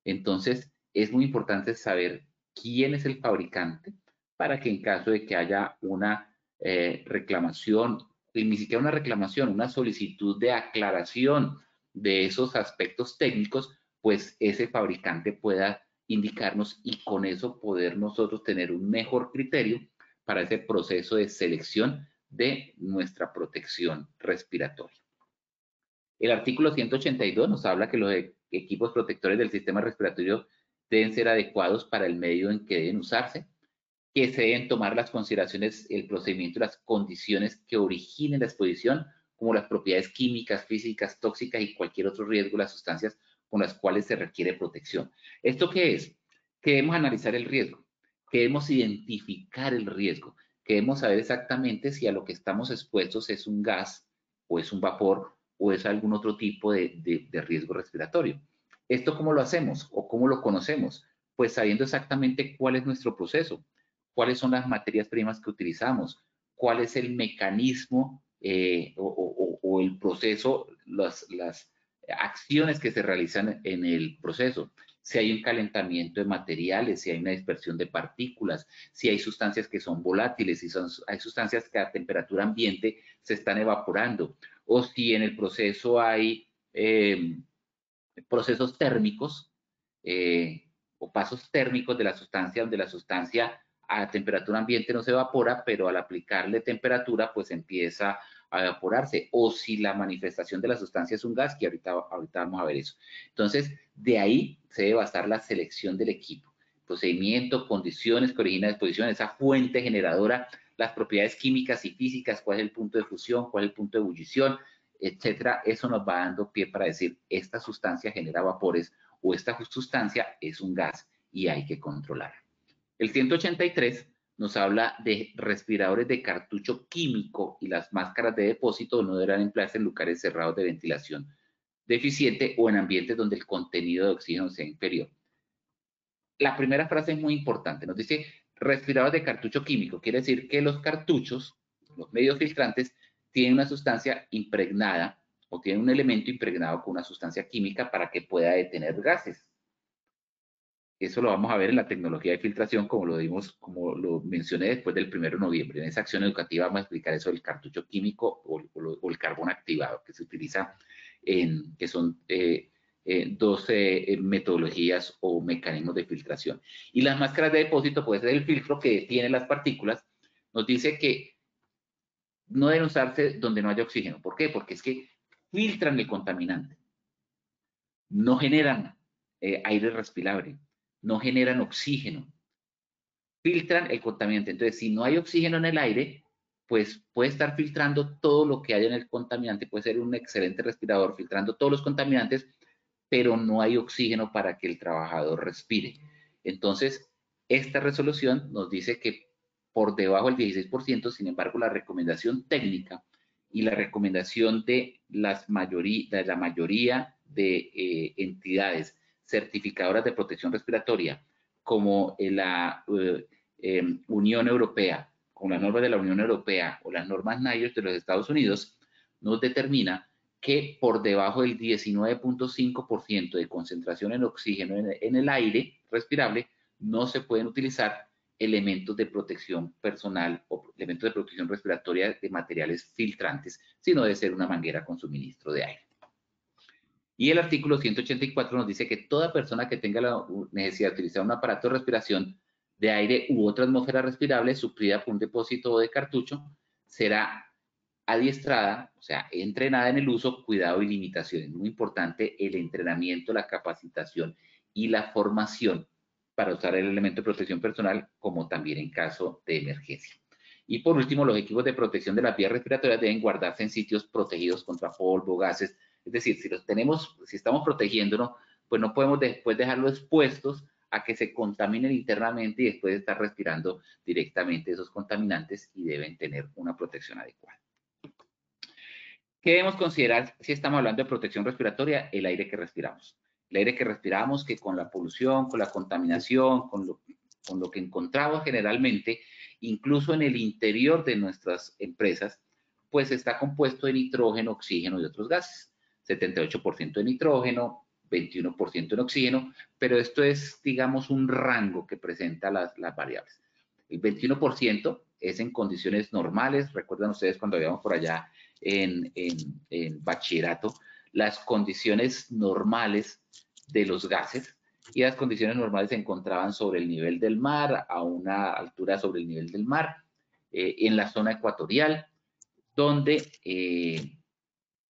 Entonces, es muy importante saber quién es el fabricante para que en caso de que haya una reclamación, y ni siquiera una reclamación, una solicitud de aclaración de esos aspectos técnicos, pues ese fabricante pueda indicarnos y con eso poder nosotros tener un mejor criterio para ese proceso de selección de nuestra protección respiratoria. El artículo 182 nos habla que los equipos protectores del sistema respiratorio deben ser adecuados para el medio en que deben usarse, que se deben tomar las consideraciones, el procedimiento y las condiciones que originen la exposición, como las propiedades químicas, físicas, tóxicas y cualquier otro riesgo de las sustancias con las cuales se requiere protección. ¿Esto qué es? Que debemos analizar el riesgo, que debemos identificar el riesgo, que debemos saber exactamente si a lo que estamos expuestos es un gas o es un vapor o es algún otro tipo de riesgo respiratorio. ¿Esto cómo lo hacemos o cómo lo conocemos? Pues sabiendo exactamente cuál es nuestro proceso, cuáles son las materias primas que utilizamos, cuál es el mecanismo o el proceso, las acciones que se realizan en el proceso. Si hay un calentamiento de materiales, si hay una dispersión de partículas, si hay sustancias que son volátiles, si hay sustancias que a temperatura ambiente se están evaporando, o si en el proceso hay procesos térmicos o pasos térmicos de la sustancia, donde la sustancia a temperatura ambiente no se evapora, pero al aplicarle temperatura, pues empieza a evaporarse, o si la manifestación de la sustancia es un gas, que ahorita vamos a ver eso. Entonces, de ahí se debe basar la selección del equipo. Procedimiento, condiciones que originan la exposición, esa fuente generadora, las propiedades químicas y físicas, cuál es el punto de fusión, cuál es el punto de ebullición, etcétera. Eso nos va dando pie para decir, esta sustancia genera vapores o esta sustancia es un gas y hay que controlar. El 183 nos habla de respiradores de cartucho químico y las máscaras de depósito no deberán emplearse en lugares cerrados de ventilación deficiente o en ambientes donde el contenido de oxígeno sea inferior. La primera frase es muy importante, nos dice respiradores de cartucho químico, quiere decir que los cartuchos, los medios filtrantes, tienen una sustancia impregnada o tienen un elemento impregnado con una sustancia química para que pueda detener gases. Eso lo vamos a ver en la tecnología de filtración, como lo mencioné después del 1 de noviembre. En esa acción educativa vamos a explicar eso del cartucho químico o el carbón activado que se utiliza que son dos metodologías o mecanismos de filtración. Y las máscaras de depósito, pues es el filtro que detiene las partículas, nos dice que no deben usarse donde no haya oxígeno. ¿Por qué? Porque es que filtran el contaminante. No generan aire respirable, no generan oxígeno, filtran el contaminante. Entonces, si no hay oxígeno en el aire, pues puede estar filtrando todo lo que haya en el contaminante, puede ser un excelente respirador filtrando todos los contaminantes, pero no hay oxígeno para que el trabajador respire. Entonces, esta resolución nos dice que por debajo del 16%, sin embargo, la recomendación técnica y la recomendación de la mayoría de entidades certificadoras de protección respiratoria, como la Unión Europea, con las normas de la Unión Europea o las normas NIOSH de los Estados Unidos, nos determina que por debajo del 19.5% de concentración en oxígeno en el aire respirable, no se pueden utilizar elementos de protección personal o elementos de protección respiratoria de materiales filtrantes, sino de ser una manguera con suministro de aire. Y el artículo 184 nos dice que toda persona que tenga la necesidad de utilizar un aparato de respiración de aire u otra atmósfera respirable suplida por un depósito o de cartucho será adiestrada, o sea, entrenada en el uso, cuidado y limitaciones. Muy importante el entrenamiento, la capacitación y la formación para usar el elemento de protección personal, como también en caso de emergencia. Y por último, los equipos de protección de las vías respiratorias deben guardarse en sitios protegidos contra polvo, gases. Es decir, si estamos protegiéndonos, pues no podemos después dejarlo expuestos a que se contaminen internamente y después estar respirando directamente esos contaminantes y deben tener una protección adecuada. ¿Qué debemos considerar si estamos hablando de protección respiratoria? El aire que respiramos. El aire que respiramos, que con la polución, con la contaminación, con lo que encontramos generalmente, incluso en el interior de nuestras empresas, pues está compuesto de nitrógeno, oxígeno y otros gases. 78% de nitrógeno, 21% en oxígeno, pero esto es, digamos, un rango que presenta las variables. El 21% es en condiciones normales. Recuerdan ustedes cuando habíamos por allá en bachillerato, las condiciones normales de los gases, y las condiciones normales se encontraban sobre el nivel del mar, a una altura sobre el nivel del mar, en la zona ecuatorial, donde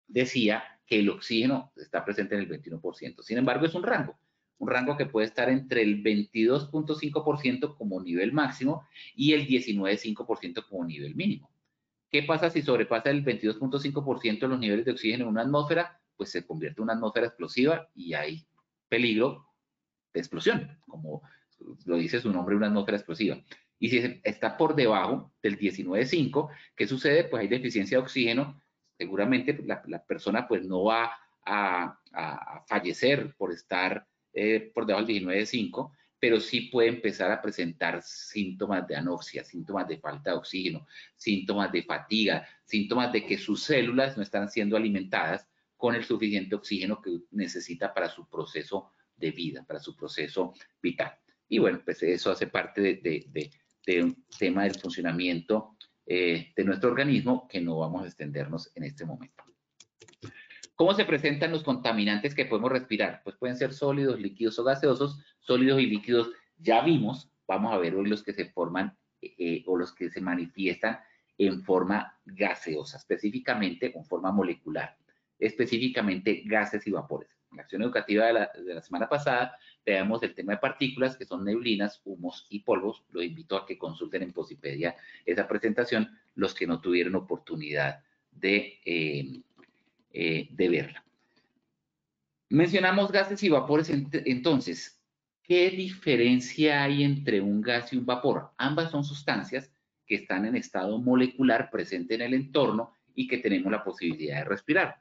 decía que el oxígeno está presente en el 21%. Sin embargo, es un rango. un rango que puede estar entre el 22.5% como nivel máximo y el 19.5% como nivel mínimo. ¿Qué pasa si sobrepasa el 22.5% de los niveles de oxígeno en una atmósfera? Pues se convierte en una atmósfera explosiva y hay peligro de explosión, como lo dice su nombre, una atmósfera explosiva. Y si está por debajo del 19.5, ¿qué sucede? Pues hay deficiencia de oxígeno. Seguramente la persona pues no va a fallecer por estar por debajo del 19.5, pero sí puede empezar a presentar síntomas de anoxia, síntomas de falta de oxígeno, síntomas de fatiga, síntomas de que sus células no están siendo alimentadas con el suficiente oxígeno que necesita para su proceso de vida, para su proceso vital. Y bueno, pues eso hace parte de un tema del funcionamiento de nuestro organismo que no vamos a extendernos en este momento. ¿Cómo se presentan los contaminantes que podemos respirar? Pues pueden ser sólidos, líquidos o gaseosos. Sólidos y líquidos ya vimos, vamos a ver hoy los que se forman o los que se manifiestan en forma gaseosa, específicamente en forma molecular, específicamente gases y vapores. En la acción educativa de la semana pasada veamos el tema de partículas, que son neblinas, humos y polvos. Los invito a que consulten en Posipedia esa presentación, los que no tuvieron oportunidad de verla. Mencionamos gases y vapores, entonces, ¿qué diferencia hay entre un gas y un vapor? Ambas son sustancias que están en estado molecular presente en el entorno y que tenemos la posibilidad de respirar.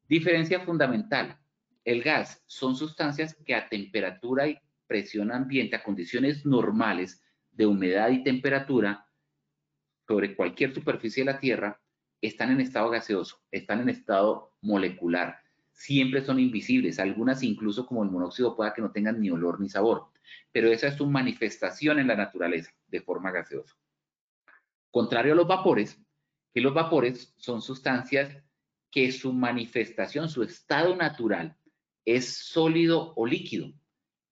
Diferencia fundamental. El gas son sustancias que a temperatura y presión ambiente, a condiciones normales de humedad y temperatura sobre cualquier superficie de la Tierra, están en estado gaseoso, están en estado molecular. Siempre son invisibles, algunas incluso como el monóxido pueda que no tengan ni olor ni sabor, pero esa es su manifestación en la naturaleza de forma gaseosa. Contrario a los vapores, que los vapores son sustancias que su manifestación, su estado natural es sólido o líquido,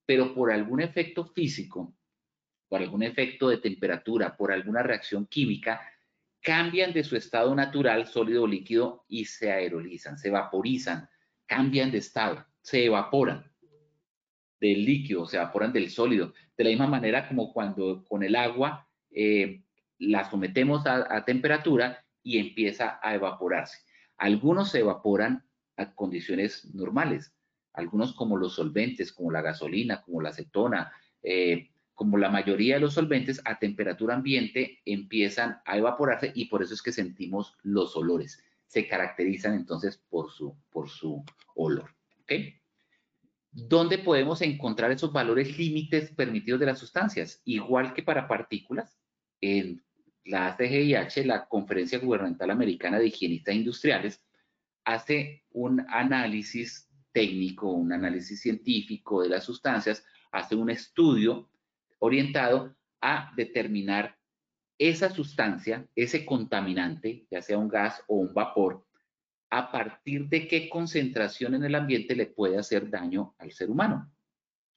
pero por algún efecto físico, por algún efecto de temperatura, por alguna reacción química, cambian de su estado natural, sólido o líquido, y se aerolizan, se vaporizan, cambian de estado, se evaporan del líquido, se evaporan del sólido. De la misma manera como cuando con el agua la sometemos a temperatura y empieza a evaporarse. Algunos se evaporan a condiciones normales, algunos como los solventes, como la gasolina, como la acetona, como la mayoría de los solventes, a temperatura ambiente empiezan a evaporarse y por eso es que sentimos los olores. Se caracterizan entonces por su olor. ¿Ok? ¿Dónde podemos encontrar esos valores límites permitidos de las sustancias? Igual que para partículas, en la ACGIH, la Conferencia Gubernamental Americana de Higienistas Industriales, hace un análisis técnico, un análisis científico de las sustancias, hace un estudio orientado a determinar esa sustancia, ese contaminante, ya sea un gas o un vapor, a partir de qué concentración en el ambiente le puede hacer daño al ser humano.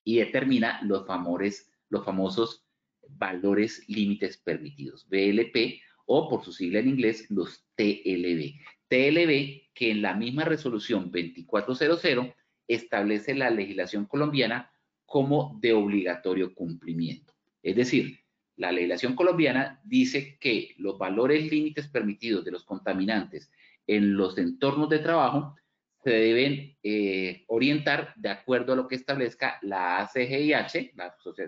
Y determina los famosos valores límites permitidos, VLP, o por su sigla en inglés, los TLB. TLB, que en la misma resolución 2400 establece la legislación colombiana como de obligatorio cumplimiento. Es decir, la legislación colombiana dice que los valores límites permitidos de los contaminantes en los entornos de trabajo se deben orientar de acuerdo a lo que establezca la ACGIH,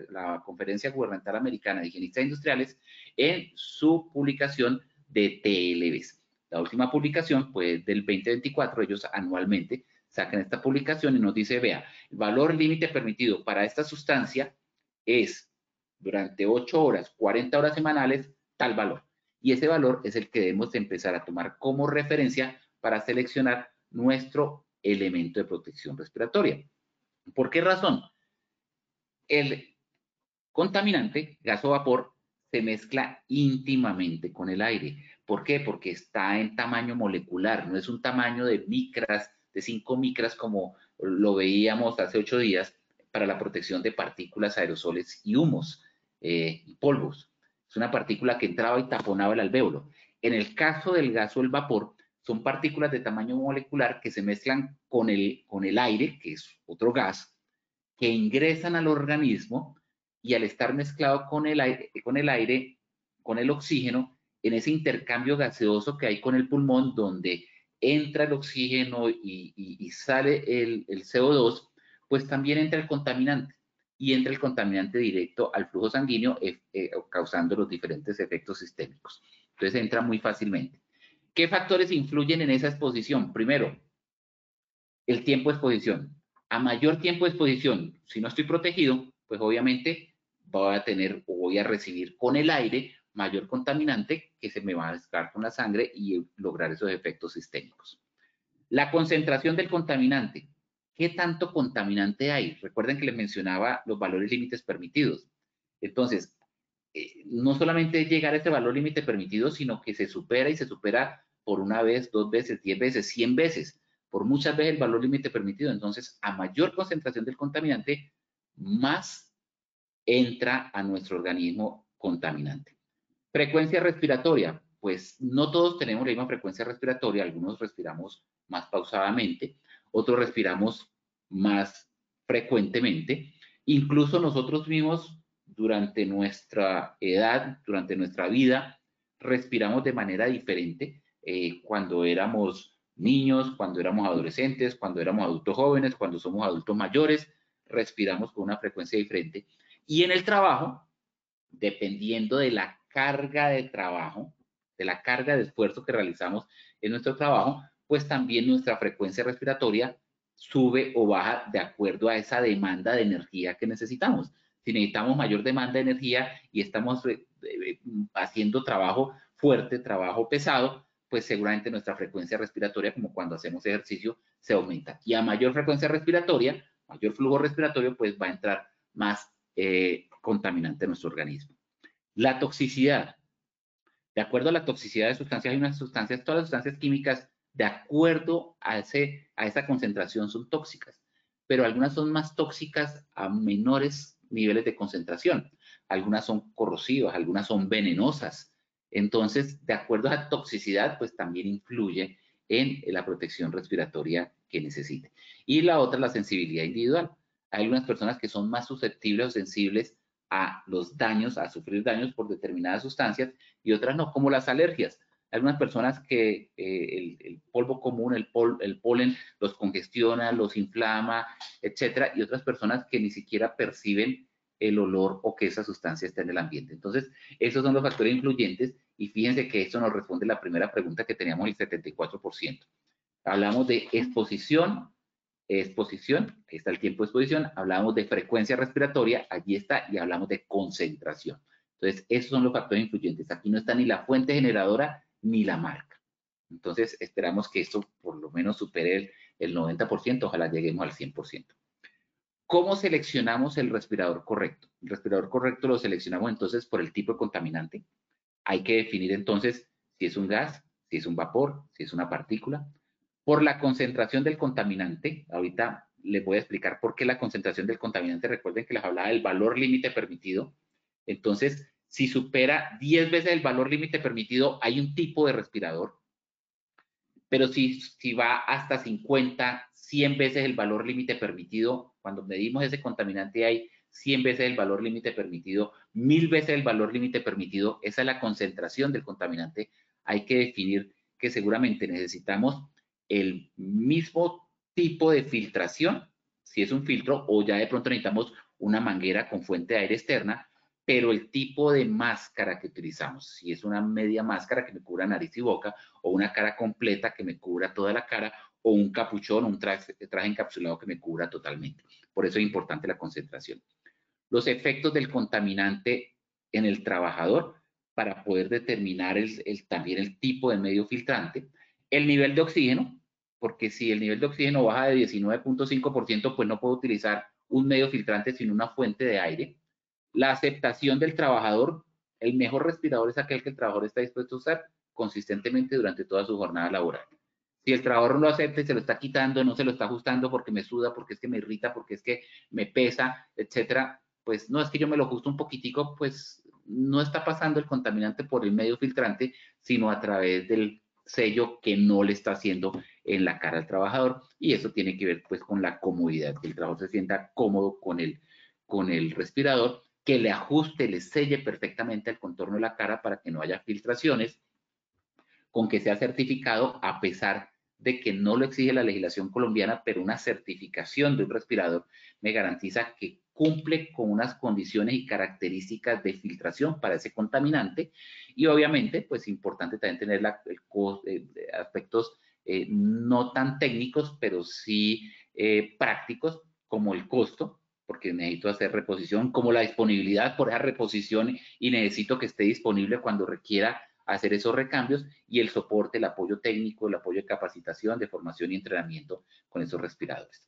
la Conferencia Gubernamental Americana de Higienistas Industriales, en su publicación de TLBs. La última publicación, pues del 2024, ellos anualmente sacan esta publicación y nos dice, vea, el valor límite permitido para esta sustancia es durante 8 horas, 40 horas semanales, tal valor. Y ese valor es el que debemos empezar a tomar como referencia para seleccionar nuestro elemento de protección respiratoria. ¿Por qué razón? El contaminante, gas o vapor, se mezcla íntimamente con el aire. ¿Por qué? Porque está en tamaño molecular, no es un tamaño de micras, de 5 micras como lo veíamos hace 8 días para la protección de partículas, aerosoles y humos y polvos. Es una partícula que entraba y taponaba el alvéolo. En el caso del gas o el vapor, son partículas de tamaño molecular que se mezclan con el aire, que es otro gas, que ingresan al organismo y al estar mezclado con el aire, con el oxígeno, en ese intercambio gaseoso que hay con el pulmón, donde entra el oxígeno y sale el CO2, pues también entra el contaminante y entra el contaminante directo al flujo sanguíneo, causando los diferentes efectos sistémicos. Entonces entra muy fácilmente. ¿Qué factores influyen en esa exposición? Primero, el tiempo de exposición. A mayor tiempo de exposición, si no estoy protegido, pues obviamente voy a tener o voy a recibir con el aire mayor contaminante que se me va a mezclar con la sangre y lograr esos efectos sistémicos. La concentración del contaminante. ¿Qué tanto contaminante hay? Recuerden que les mencionaba los valores límites permitidos. Entonces, no solamente llegar a ese valor límite permitido, sino que se supera y se supera por una vez, 2 veces, 10 veces, 100 veces, por muchas veces el valor límite permitido. Entonces, a mayor concentración del contaminante, más entra a nuestro organismo contaminante. Frecuencia respiratoria, pues no todos tenemos la misma frecuencia respiratoria, algunos respiramos más pausadamente, otros respiramos más frecuentemente. Incluso nosotros mismos durante nuestra edad, durante nuestra vida, respiramos de manera diferente cuando éramos niños, cuando éramos adolescentes, cuando éramos adultos jóvenes, cuando somos adultos mayores, respiramos con una frecuencia diferente. Y en el trabajo, dependiendo de la carga de trabajo, de la carga de esfuerzo que realizamos en nuestro trabajo, pues también nuestra frecuencia respiratoria sube o baja de acuerdo a esa demanda de energía que necesitamos. Si necesitamos mayor demanda de energía y estamos haciendo trabajo fuerte, trabajo pesado, pues seguramente nuestra frecuencia respiratoria, como cuando hacemos ejercicio, se aumenta. Y a mayor frecuencia respiratoria, mayor flujo respiratorio, pues va a entrar más contaminante en nuestro organismo. La toxicidad. De acuerdo a la toxicidad de sustancias, hay unas sustancias, todas las sustancias químicas, de acuerdo a esa concentración, son tóxicas, pero algunas son más tóxicas a menores niveles de concentración. Algunas son corrosivas, algunas son venenosas. Entonces, de acuerdo a la toxicidad, pues también influye en la protección respiratoria que necesite. Y la otra, la sensibilidad individual. Hay algunas personas que son más susceptibles o sensibles a los daños, a sufrir daños por determinadas sustancias y otras no, como las alergias. Hay algunas personas que el polvo común, el polen, los congestiona, los inflama, etcétera, y otras personas que ni siquiera perciben el olor o que esa sustancia está en el ambiente. Entonces, esos son los factores influyentes y fíjense que esto nos responde la primera pregunta que teníamos, el 74%. Hablamos de exposición, ahí está el tiempo de exposición, hablamos de frecuencia respiratoria, allí está, y hablamos de concentración. Entonces, esos son los factores influyentes. Aquí no está ni la fuente generadora ni la marca. Entonces, esperamos que esto por lo menos supere el 90%, ojalá lleguemos al 100%. ¿Cómo seleccionamos el respirador correcto? El respirador correcto lo seleccionamos entonces por el tipo de contaminante. Hay que definir entonces si es un gas, si es un vapor, si es una partícula. Por la concentración del contaminante, ahorita les voy a explicar por qué la concentración del contaminante. Recuerden que les hablaba del valor límite permitido. Entonces, si supera 10 veces el valor límite permitido, hay un tipo de respirador. Pero si va hasta 50, 100 veces el valor límite permitido, cuando medimos ese contaminante hay 100 veces el valor límite permitido, 1000 veces el valor límite permitido, esa es la concentración del contaminante. Hay que definir que seguramente necesitamos el mismo tipo de filtración, si es un filtro, o ya de pronto necesitamos una manguera con fuente de aire externa, pero el tipo de máscara que utilizamos, si es una media máscara que me cubra nariz y boca, o una cara completa que me cubra toda la cara, o un capuchón, un traje encapsulado que me cubra totalmente. Por eso es importante la concentración. Los efectos del contaminante en el trabajador para poder determinar también el tipo de medio filtrante. El nivel de oxígeno, porque si el nivel de oxígeno baja de 19.5%, pues no puedo utilizar un medio filtrante sino una fuente de aire. La aceptación del trabajador. El mejor respirador es aquel que el trabajador está dispuesto a usar consistentemente durante toda su jornada laboral. Si el trabajador no lo acepta y se lo está quitando, no se lo está ajustando porque me suda, porque es que me irrita, porque es que me pesa, etcétera, pues no, es que yo me lo ajusto un poquitico, pues no está pasando el contaminante por el medio filtrante, sino a través del sello que no le está haciendo en la cara al trabajador, y eso tiene que ver pues con la comodidad, que el trabajador se sienta cómodo con el respirador, que le ajuste, le selle perfectamente el contorno de la cara para que no haya filtraciones, con que sea certificado, a pesar de que no lo exige la legislación colombiana, pero una certificación de un respirador me garantiza que cumple con unas condiciones y características de filtración para ese contaminante. Y obviamente, pues importante también tener aspectos no tan técnicos, pero sí prácticos, como el costo, porque necesito hacer reposición, como la disponibilidad por esa reposición y necesito que esté disponible cuando requiera hacer esos recambios, y el soporte, el apoyo técnico, el apoyo de capacitación, de formación y entrenamiento con esos respiradores.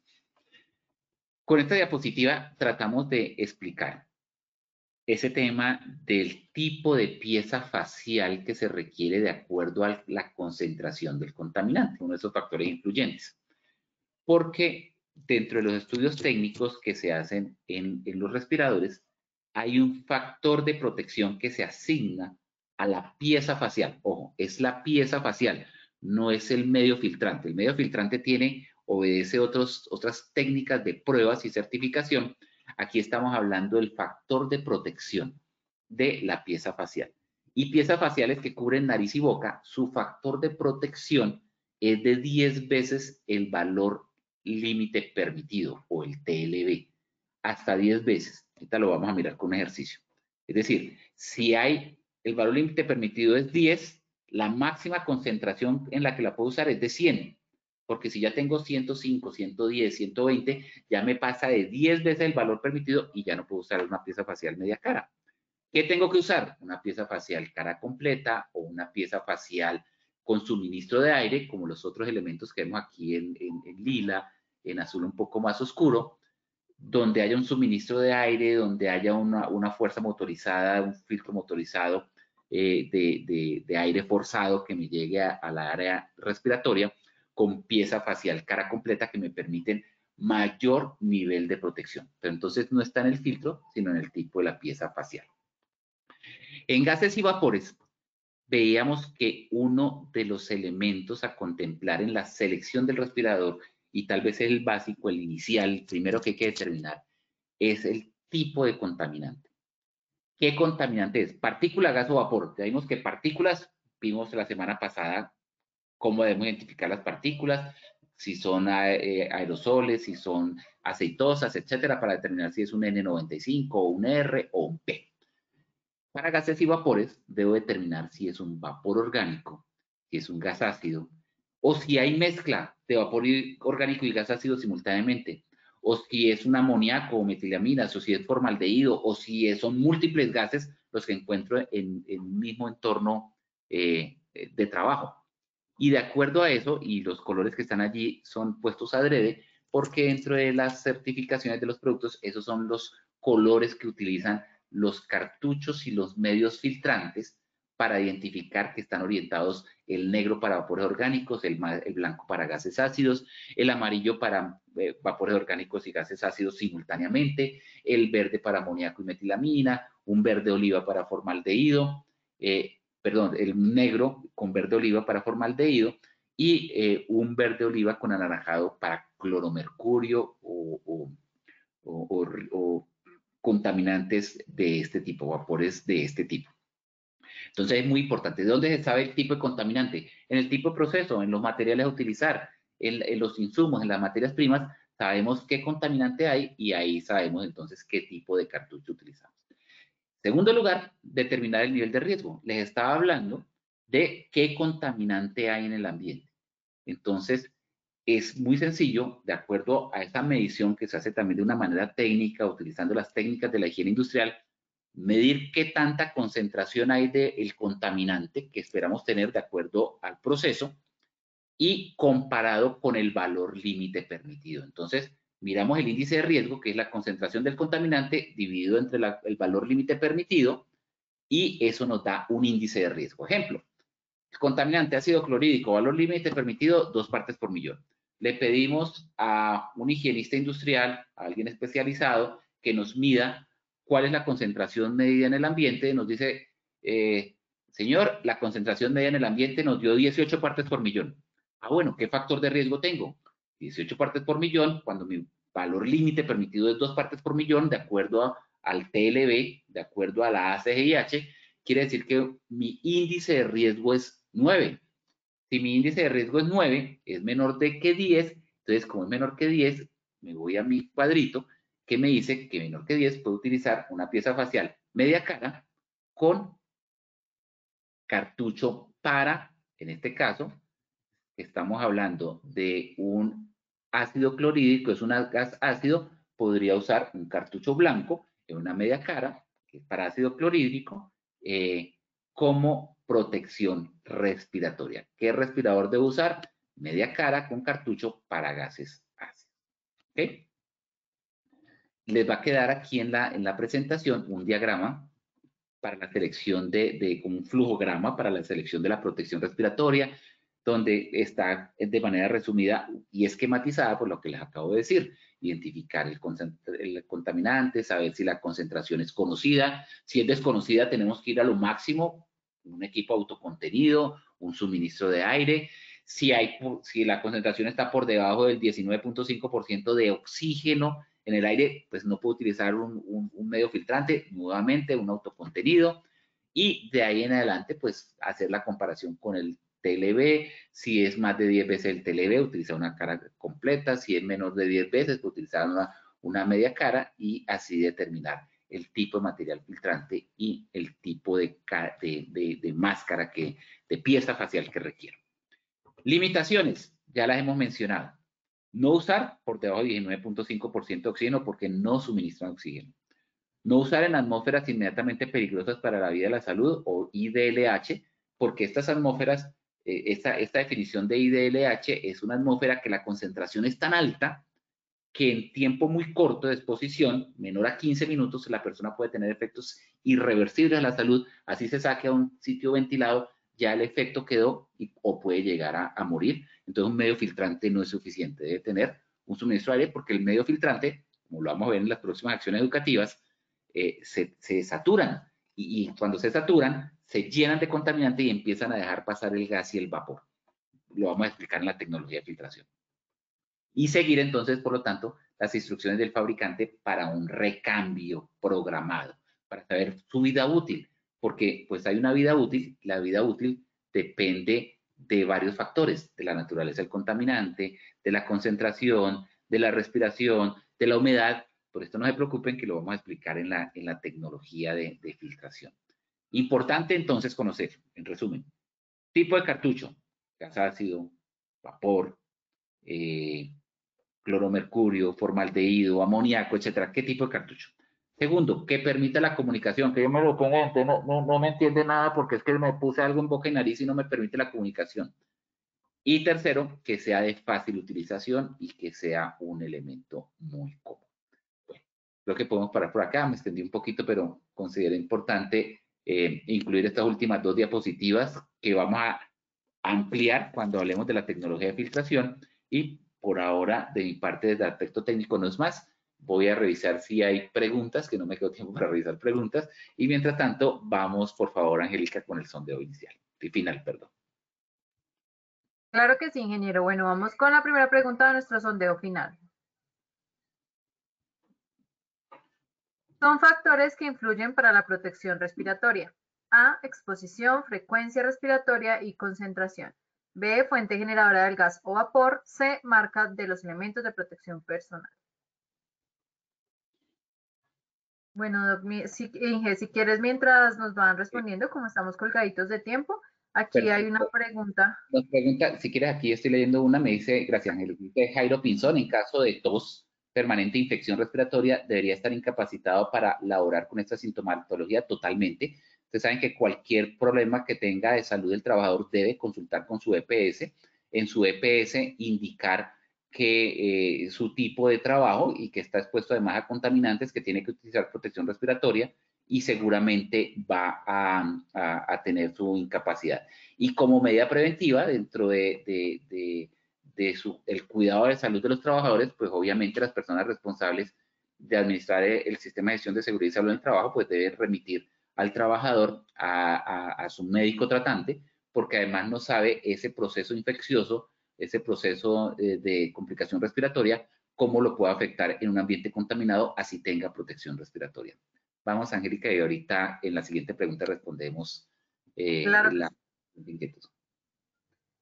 Con esta diapositiva tratamos de explicar ese tema del tipo de pieza facial que se requiere de acuerdo a la concentración del contaminante, uno de esos factores influyentes. Porque dentro de los estudios técnicos que se hacen en los respiradores, hay un factor de protección que se asigna a la pieza facial. Ojo, es la pieza facial, no es el medio filtrante. El medio filtrante obedece otras técnicas de pruebas y certificación. Aquí estamos hablando del factor de protección de la pieza facial. Y piezas faciales que cubren nariz y boca, su factor de protección es de 10 veces el valor límite permitido, o el TLB, hasta 10 veces. Ahorita lo vamos a mirar con un ejercicio. Es decir, si el valor límite permitido es 10, la máxima concentración en la que la puedo usar es de 100, porque si ya tengo 105, 110, 120, ya me pasa de 10 veces el valor permitido y ya no puedo usar una pieza facial media cara. ¿Qué tengo que usar? Una pieza facial cara completa, o una pieza facial con suministro de aire, como los otros elementos que vemos aquí en lila, en azul un poco más oscuro, donde haya un suministro de aire, donde haya una fuerza motorizada, un filtro motorizado de aire forzado que me llegue a la área respiratoria, con pieza facial cara completa que me permiten mayor nivel de protección. Pero entonces no está en el filtro, sino en el tipo de la pieza facial. En gases y vapores, veíamos que uno de los elementos a contemplar en la selección del respirador, y tal vez el básico, el inicial, el primero que hay que determinar, es el tipo de contaminante. ¿Qué contaminante es? Partícula, gas o vapor. Ya vimos que partículas, vimos la semana pasada cómo debemos identificar las partículas, si son aerosoles, si son aceitosas, etcétera, para determinar si es un N95 o un R o un P. Para gases y vapores, debo determinar si es un vapor orgánico, si es un gas ácido, o si hay mezcla de vapor orgánico y gas ácido simultáneamente, o si es un amoníaco o metilaminas, o si es formaldehído, o si son múltiples gases los que encuentro en un mismo entorno de trabajo. Y de acuerdo a eso, y los colores que están allí son puestos adrede, porque dentro de las certificaciones de los productos, esos son los colores que utilizan los cartuchos y los medios filtrantes para identificar que están orientados: el negro para vapores orgánicos, el blanco para gases ácidos, el amarillo para vapores orgánicos y gases ácidos simultáneamente, el verde para amoníaco y metilamina, un verde oliva para formaldehído, el negro con verde oliva para formaldehído, y un verde oliva con anaranjado para cloromercurio o contaminantes de este tipo, vapores de este tipo. Entonces es muy importante. ¿De dónde se sabe el tipo de contaminante? En el tipo de proceso, en los materiales a utilizar, en los insumos, en las materias primas, sabemos qué contaminante hay, y ahí sabemos entonces qué tipo de cartucho utilizamos. Segundo lugar, determinar el nivel de riesgo. Les estaba hablando de qué contaminante hay en el ambiente. Entonces, es muy sencillo, de acuerdo a esa medición que se hace también de una manera técnica, utilizando las técnicas de la higiene industrial, medir qué tanta concentración hay del contaminante que esperamos tener de acuerdo al proceso, y comparado con el valor límite permitido. Entonces, miramos el índice de riesgo, que es la concentración del contaminante dividido entre el valor límite permitido, y eso nos da un índice de riesgo. Ejemplo: el contaminante ácido clorhídrico, valor límite permitido 2 partes por millón. Le pedimos a un higienista industrial, a alguien especializado, que nos mida cuál es la concentración medida en el ambiente. Nos dice señor, la concentración media en el ambiente nos dio 18 partes por millón. Ah, bueno, ¿qué factor de riesgo tengo? 18 partes por millón, cuando mi valor límite permitido es 2 partes por millón, de acuerdo al TLB, de acuerdo a la ACGIH, quiere decir que mi índice de riesgo es 9. Si mi índice de riesgo es 9, es menor de que 10, entonces como es menor que 10, me voy a mi cuadrito que me dice que menor que 10 puedo utilizar una pieza facial media cara con cartucho para, en este caso, estamos hablando de un ácido clorhídrico, es un gas ácido, podría usar un cartucho blanco en una media cara, que es para ácido clorhídrico, como protección respiratoria. ¿Qué respirador debo usar? Media cara con cartucho para gases ácidos. ¿Okay? Les va a quedar aquí en la presentación un diagrama para la selección como un flujograma para la selección de la protección respiratoria, donde está de manera resumida y esquematizada por lo que les acabo de decir, identificar el contaminante, saber si la concentración es conocida, si es desconocida tenemos que ir a lo máximo, un equipo autocontenido, un suministro de aire, si la concentración está por debajo del 19.5% de oxígeno en el aire, pues no puedo utilizar un medio filtrante, nuevamente un autocontenido, y de ahí en adelante, pues hacer la comparación con el TLB, si es más de 10 veces el TLB, utilizar una cara completa, si es menor de 10 veces, pues utilizar una media cara y así determinar el tipo de material filtrante y el tipo de máscara, de pieza facial que requiero. Limitaciones, ya las hemos mencionado. No usar por debajo de 19.5% de oxígeno porque no suministran oxígeno. No usar en atmósferas inmediatamente peligrosas para la vida y la salud o IDLH, porque estas atmósferas, esta definición de IDLH es una atmósfera que la concentración es tan alta que en tiempo muy corto de exposición, menor a 15 minutos, la persona puede tener efectos irreversibles a la salud, así se saque a un sitio ventilado, ya el efecto quedó o puede llegar a morir. Entonces un medio filtrante no es suficiente, debe tener un suministro de aire porque el medio filtrante, como lo vamos a ver en las próximas acciones educativas, se saturan y cuando se saturan se llenan de contaminante y empiezan a dejar pasar el gas y el vapor. Lo vamos a explicar en la tecnología de filtración. Y seguir entonces, por lo tanto, las instrucciones del fabricante para un recambio programado, para saber su vida útil, porque pues hay una vida útil, la vida útil depende de varios factores, de la naturaleza del contaminante, de la concentración, de la respiración, de la humedad. Por esto no se preocupen que lo vamos a explicar en la tecnología de filtración. Importante entonces conocer, en resumen, tipo de cartucho, gas ácido, vapor, cloromercurio, formaldehído, amoníaco, etcétera. ¿Qué tipo de cartucho? Segundo, que permita la comunicación, que yo me lo pongo, no me entiende nada porque es que me puse algo en boca y nariz y no me permite la comunicación. Y tercero, que sea de fácil utilización y que sea un elemento muy cómodo. Bueno, creo que podemos parar por acá, me extendí un poquito, pero considero importante incluir estas últimas dos diapositivas que vamos a ampliar cuando hablemos de la tecnología de filtración y por ahora, de mi parte, desde el aspecto técnico no es más. Voy a revisar si hay preguntas, que no me quedó tiempo para revisar preguntas. Y mientras tanto, vamos, por favor, Angélica, con el sondeo inicial. Y final, perdón. Claro que sí, ingeniero. Bueno, vamos con la primera pregunta de nuestro sondeo final. Son factores que influyen para la protección respiratoria. A, exposición, frecuencia respiratoria y concentración. B, fuente generadora del gas o vapor. C, marca de los elementos de protección personal. Bueno, Inge, si quieres, mientras nos van respondiendo, como estamos colgaditos de tiempo, aquí Perfecto. hay una pregunta. Nos pregunta, si quieres, aquí estoy leyendo una, me dice, gracias Angélica, dice Jairo Pinzón, en caso de tos permanente, infección respiratoria, debería estar incapacitado para laborar con esta sintomatología totalmente. Ustedes saben que cualquier problema que tenga de salud del trabajador debe consultar con su EPS. En su EPS indicar que su tipo de trabajo y que está expuesto además a contaminantes, que tiene que utilizar protección respiratoria y seguramente va a tener su incapacidad. Y como medida preventiva, dentro el cuidado de salud de los trabajadores, pues obviamente las personas responsables de administrar el sistema de gestión de seguridad y salud en el trabajo, pues deben remitir al trabajador, a su médico tratante, porque además no sabe ese proceso infeccioso, ese proceso de complicación respiratoria, cómo lo puede afectar en un ambiente contaminado, así tenga protección respiratoria. Vamos, Angélica, y ahorita en la siguiente pregunta respondemos Claro. la inquietud.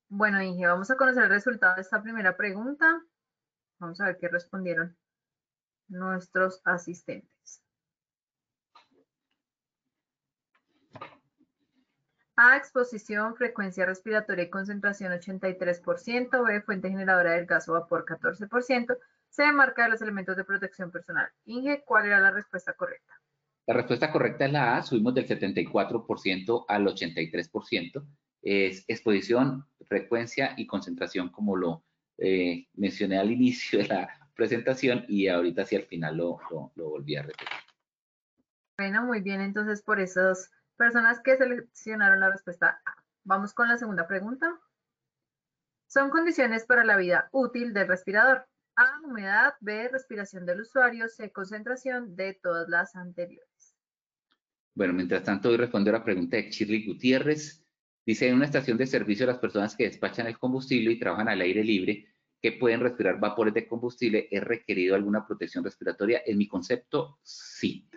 Bueno, Inge, vamos a conocer el resultado de esta primera pregunta. Vamos a ver qué respondieron nuestros asistentes. A, exposición, frecuencia respiratoria y concentración 83%, B, fuente generadora del gas o vapor 14%, C, marca de los elementos de protección personal. Inge, ¿cuál era la respuesta correcta? La respuesta correcta es la A, subimos del 74% al 83%. Es exposición, frecuencia y concentración, como lo mencioné al inicio de la presentación y ahorita hacia el final lo volví a repetir. Bueno, muy bien, entonces por esas personas que seleccionaron la respuesta A. Vamos con la segunda pregunta. Son condiciones para la vida útil del respirador. A, humedad, B, respiración del usuario, C, concentración, D, todas las anteriores. Bueno, mientras tanto voy a responder a la pregunta de Shirley Gutiérrez. Dice, en una estación de servicio las personas que despachan el combustible y trabajan al aire libre, que pueden respirar vapores de combustible, ¿es requerido alguna protección respiratoria? En mi concepto, sí.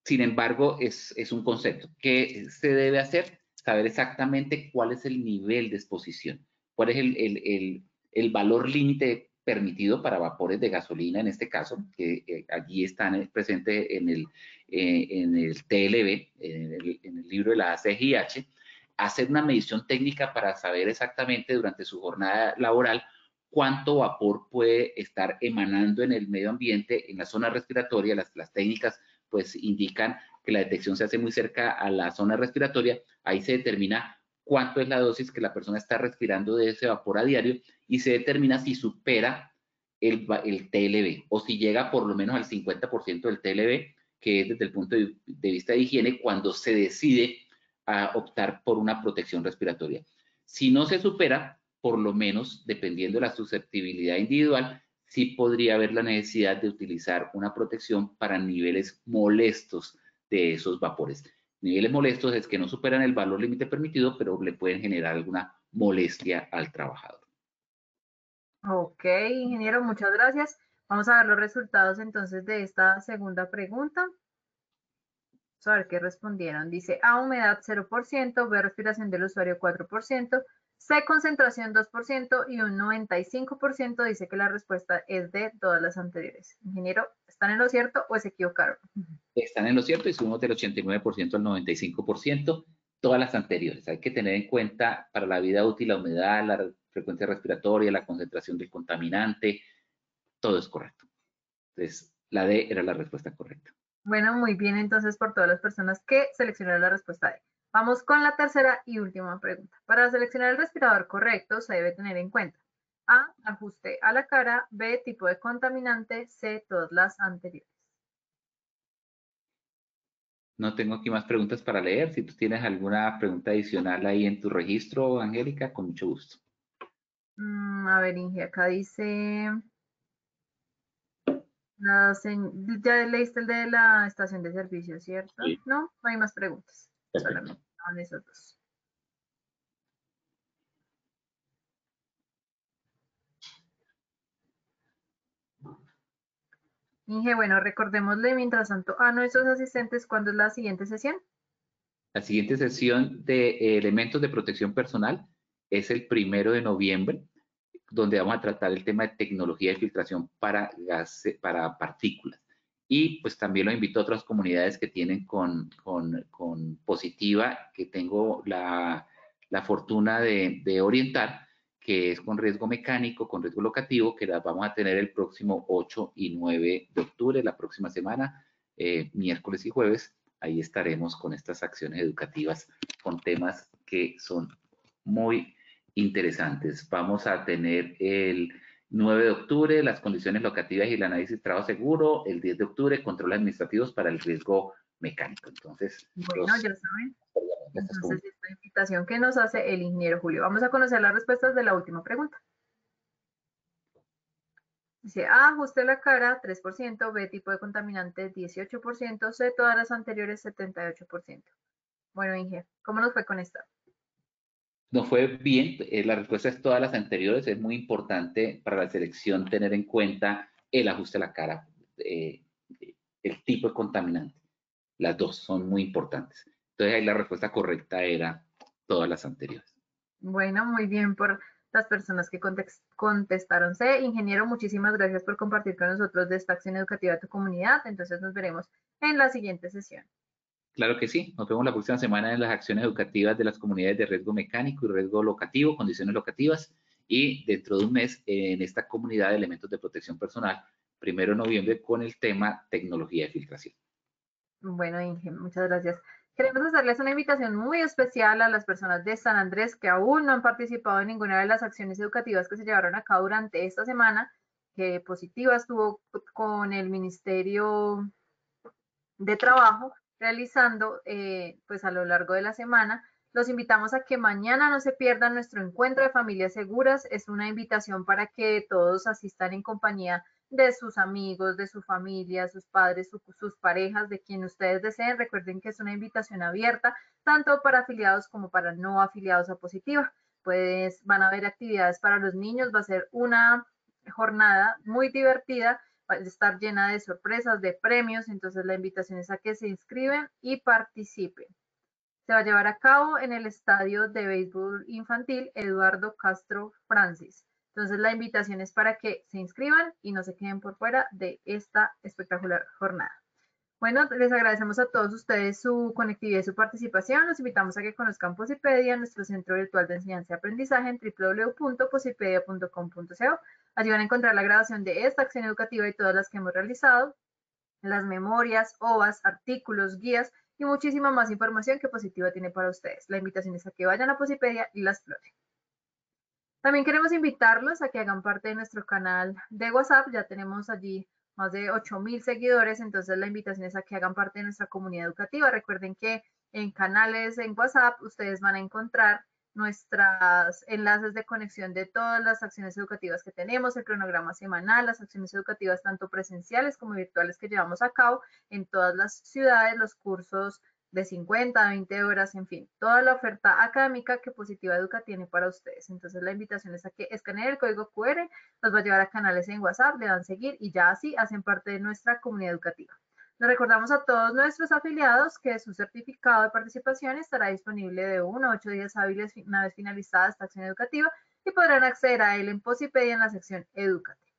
Sin embargo, es un concepto. ¿Qué se debe hacer? Saber exactamente cuál es el nivel de exposición, cuál es el valor límite permitido para vapores de gasolina, en este caso, que allí están presentes en el TLB, en el libro de la ACGIH, hacer una medición técnica para saber exactamente durante su jornada laboral cuánto vapor puede estar emanando en el medio ambiente, en la zona respiratoria. Las técnicas pues indican que la detección se hace muy cerca a la zona respiratoria. Ahí se determina cuánto es la dosis que la persona está respirando de ese vapor a diario y se determina si supera el TLB o si llega por lo menos al 50% del TLB, que es desde el punto de vista de higiene cuando se decide a optar por una protección respiratoria. Si no se supera, por lo menos, dependiendo de la susceptibilidad individual, sí podría haber la necesidad de utilizar una protección para niveles molestos de esos vapores. Niveles molestos es que no superan el valor límite permitido, pero le pueden generar alguna molestia al trabajador. Ok, ingeniero, muchas gracias. Vamos a ver los resultados entonces de esta segunda pregunta. Vamos a ver qué respondieron. Dice A, humedad 0%, B, respiración del usuario 4%, C, concentración 2% y un 95% dice que la respuesta es de todas las anteriores. Ingeniero, ¿están en lo cierto o se equivocaron? Están en lo cierto y subimos del 89% al 95%, todas las anteriores. Hay que tener en cuenta para la vida útil la humedad, la frecuencia respiratoria, la concentración del contaminante, todo es correcto. Entonces, la D era la respuesta correcta. Bueno, muy bien, entonces por todas las personas que seleccionaron la respuesta D. Vamos con la tercera y última pregunta. Para seleccionar el respirador correcto se debe tener en cuenta A, ajuste a la cara, B, tipo de contaminante, C, todas las anteriores. No tengo aquí más preguntas para leer. Si tú tienes alguna pregunta adicional ahí en tu registro, Angélica, con mucho gusto. A ver, Inge, acá dice, ya leíste el de la estación de servicio, ¿cierto? Sí. No, no hay más preguntas. Perfecto. Solamente son esos dos. Inge, bueno, recordémosle mientras tanto a nuestros asistentes cuándo es la siguiente sesión. La siguiente sesión de elementos de protección personal es el 1 de noviembre, donde vamos a tratar el tema de tecnología de filtración para partículas. Y pues también lo invito a otras comunidades que tienen con Positiva, que tengo la fortuna de orientar, que es con riesgo mecánico, con riesgo locativo, que las vamos a tener el próximo 8 y 9 de octubre, la próxima semana, miércoles y jueves. Ahí estaremos con estas acciones educativas con temas que son muy interesantes. Vamos a tener el 9 de octubre las condiciones locativas y el análisis de trabajo seguro, el 10 de octubre controles administrativos para el riesgo mecánico. Entonces, bueno, ya saben. Entonces, esta invitación que nos hace el ingeniero Julio. Vamos a conocer las respuestas de la última pregunta. Dice A, ajuste la cara, 3%, B, tipo de contaminante, 18%, C, todas las anteriores, 78%. Bueno, Inge, ¿cómo nos fue con esta? Nos fue bien, la respuesta es todas las anteriores. Es muy importante para la selección tener en cuenta el ajuste a la cara, el tipo de contaminante. Las dos son muy importantes. Entonces ahí la respuesta correcta era todas las anteriores. Bueno, muy bien por las personas que contestaron C. Ingeniero, muchísimas gracias por compartir con nosotros de esta acción educativa de tu comunidad. Entonces nos veremos en la siguiente sesión. Claro que sí. Nos vemos la próxima semana en las acciones educativas de las comunidades de riesgo mecánico y riesgo locativo, condiciones locativas, y dentro de un mes en esta comunidad de elementos de protección personal, 1 de noviembre, con el tema tecnología de filtración. Bueno, Inge, muchas gracias. Queremos hacerles una invitación muy especial a las personas de San Andrés que aún no han participado en ninguna de las acciones educativas que se llevaron a cabo durante esta semana, que Positiva estuvo con el Ministerio de Trabajo realizando pues a lo largo de la semana. Los invitamos a que mañana no se pierdan nuestro encuentro de familias seguras. Es una invitación para que todos asistan en compañía de sus amigos, de su familia, sus padres, sus parejas, de quien ustedes deseen. Recuerden que es una invitación abierta, tanto para afiliados como para no afiliados a Positiva. Pues van a haber actividades para los niños, va a ser una jornada muy divertida, va a estar llena de sorpresas, de premios, entonces la invitación es a que se inscriben y participen. Se va a llevar a cabo en el estadio de béisbol infantil Eduardo Castro Francis. Entonces la invitación es para que se inscriban y no se queden por fuera de esta espectacular jornada. Bueno, les agradecemos a todos ustedes su conectividad y su participación. Los invitamos a que conozcan Posipedia, nuestro centro virtual de enseñanza y aprendizaje en www.posipedia.com.co. Allí van a encontrar la grabación de esta acción educativa y todas las que hemos realizado, las memorias, OVAs, artículos, guías y muchísima más información que Positiva tiene para ustedes. La invitación es a que vayan a Posipedia y la exploren. También queremos invitarlos a que hagan parte de nuestro canal de WhatsApp. Ya tenemos allí más de 8,000 seguidores, entonces la invitación es a que hagan parte de nuestra comunidad educativa. Recuerden que en canales en WhatsApp ustedes van a encontrar nuestros enlaces de conexión de todas las acciones educativas que tenemos, el cronograma semanal, las acciones educativas tanto presenciales como virtuales que llevamos a cabo en todas las ciudades, los cursos de 50 a 20 horas, en fin, toda la oferta académica que Positiva Educa tiene para ustedes. Entonces la invitación es a que escaneen el código QR, los va a llevar a canales en WhatsApp, le dan seguir y ya así hacen parte de nuestra comunidad educativa. Les recordamos a todos nuestros afiliados que su certificado de participación estará disponible de 1 a 8 días hábiles una vez finalizada esta acción educativa y podrán acceder a él en Posipedia en la sección Edúcate.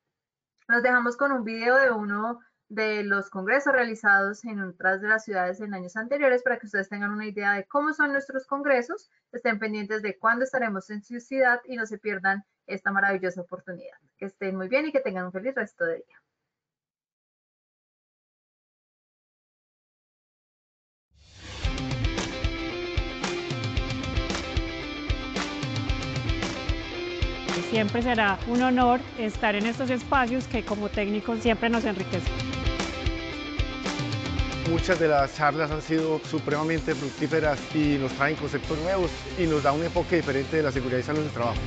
Nos dejamos con un video de uno de los congresos realizados en otras de las ciudades en años anteriores para que ustedes tengan una idea de cómo son nuestros congresos, estén pendientes de cuándo estaremos en su ciudad y no se pierdan esta maravillosa oportunidad. Que estén muy bien y que tengan un feliz resto de día. Siempre será un honor estar en estos espacios que como técnicos siempre nos enriquecen. Muchas de las charlas han sido supremamente fructíferas y nos traen conceptos nuevos y nos da un enfoque diferente de la seguridad y salud en el trabajo.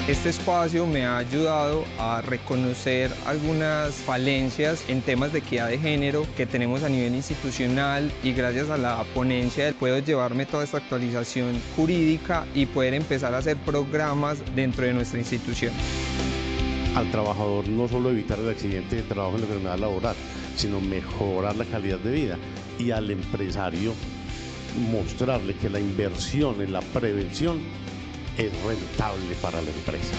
Este espacio me ha ayudado a reconocer algunas falencias en temas de equidad de género que tenemos a nivel institucional y gracias a la ponencia puedo llevarme toda esta actualización jurídica y poder empezar a hacer programas dentro de nuestra institución. Al trabajador no solo evitar el accidente de trabajo en la enfermedad laboral, sino mejorar la calidad de vida, y al empresario mostrarle que la inversión en la prevención es rentable para la empresa.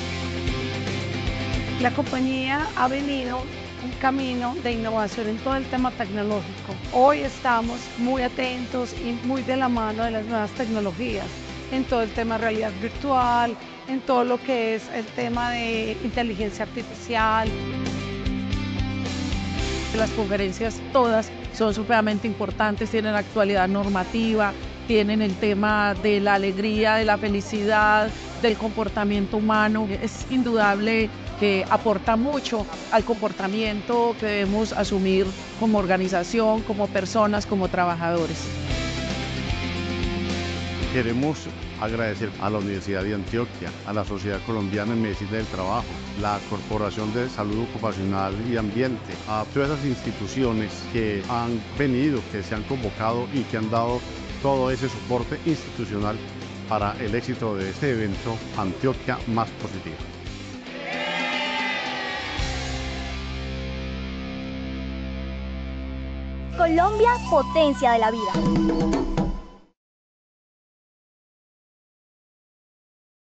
La compañía ha venido un camino de innovación en todo el tema tecnológico. Hoy estamos muy atentos y muy de la mano de las nuevas tecnologías, en todo el tema de realidad virtual, en todo lo que es el tema de inteligencia artificial. Las conferencias todas son supremamente importantes, tienen actualidad normativa, tienen el tema de la alegría, de la felicidad, del comportamiento humano. Es indudable que aporta mucho al comportamiento que debemos asumir como organización, como personas, como trabajadores. Queremos Agradecer a la Universidad de Antioquia, a la Sociedad Colombiana en Medicina del Trabajo, la Corporación de Salud Ocupacional y Ambiente, a todas esas instituciones que han venido, que se han convocado y que han dado todo ese soporte institucional para el éxito de este evento Antioquia Más Positiva. Colombia, potencia de la vida.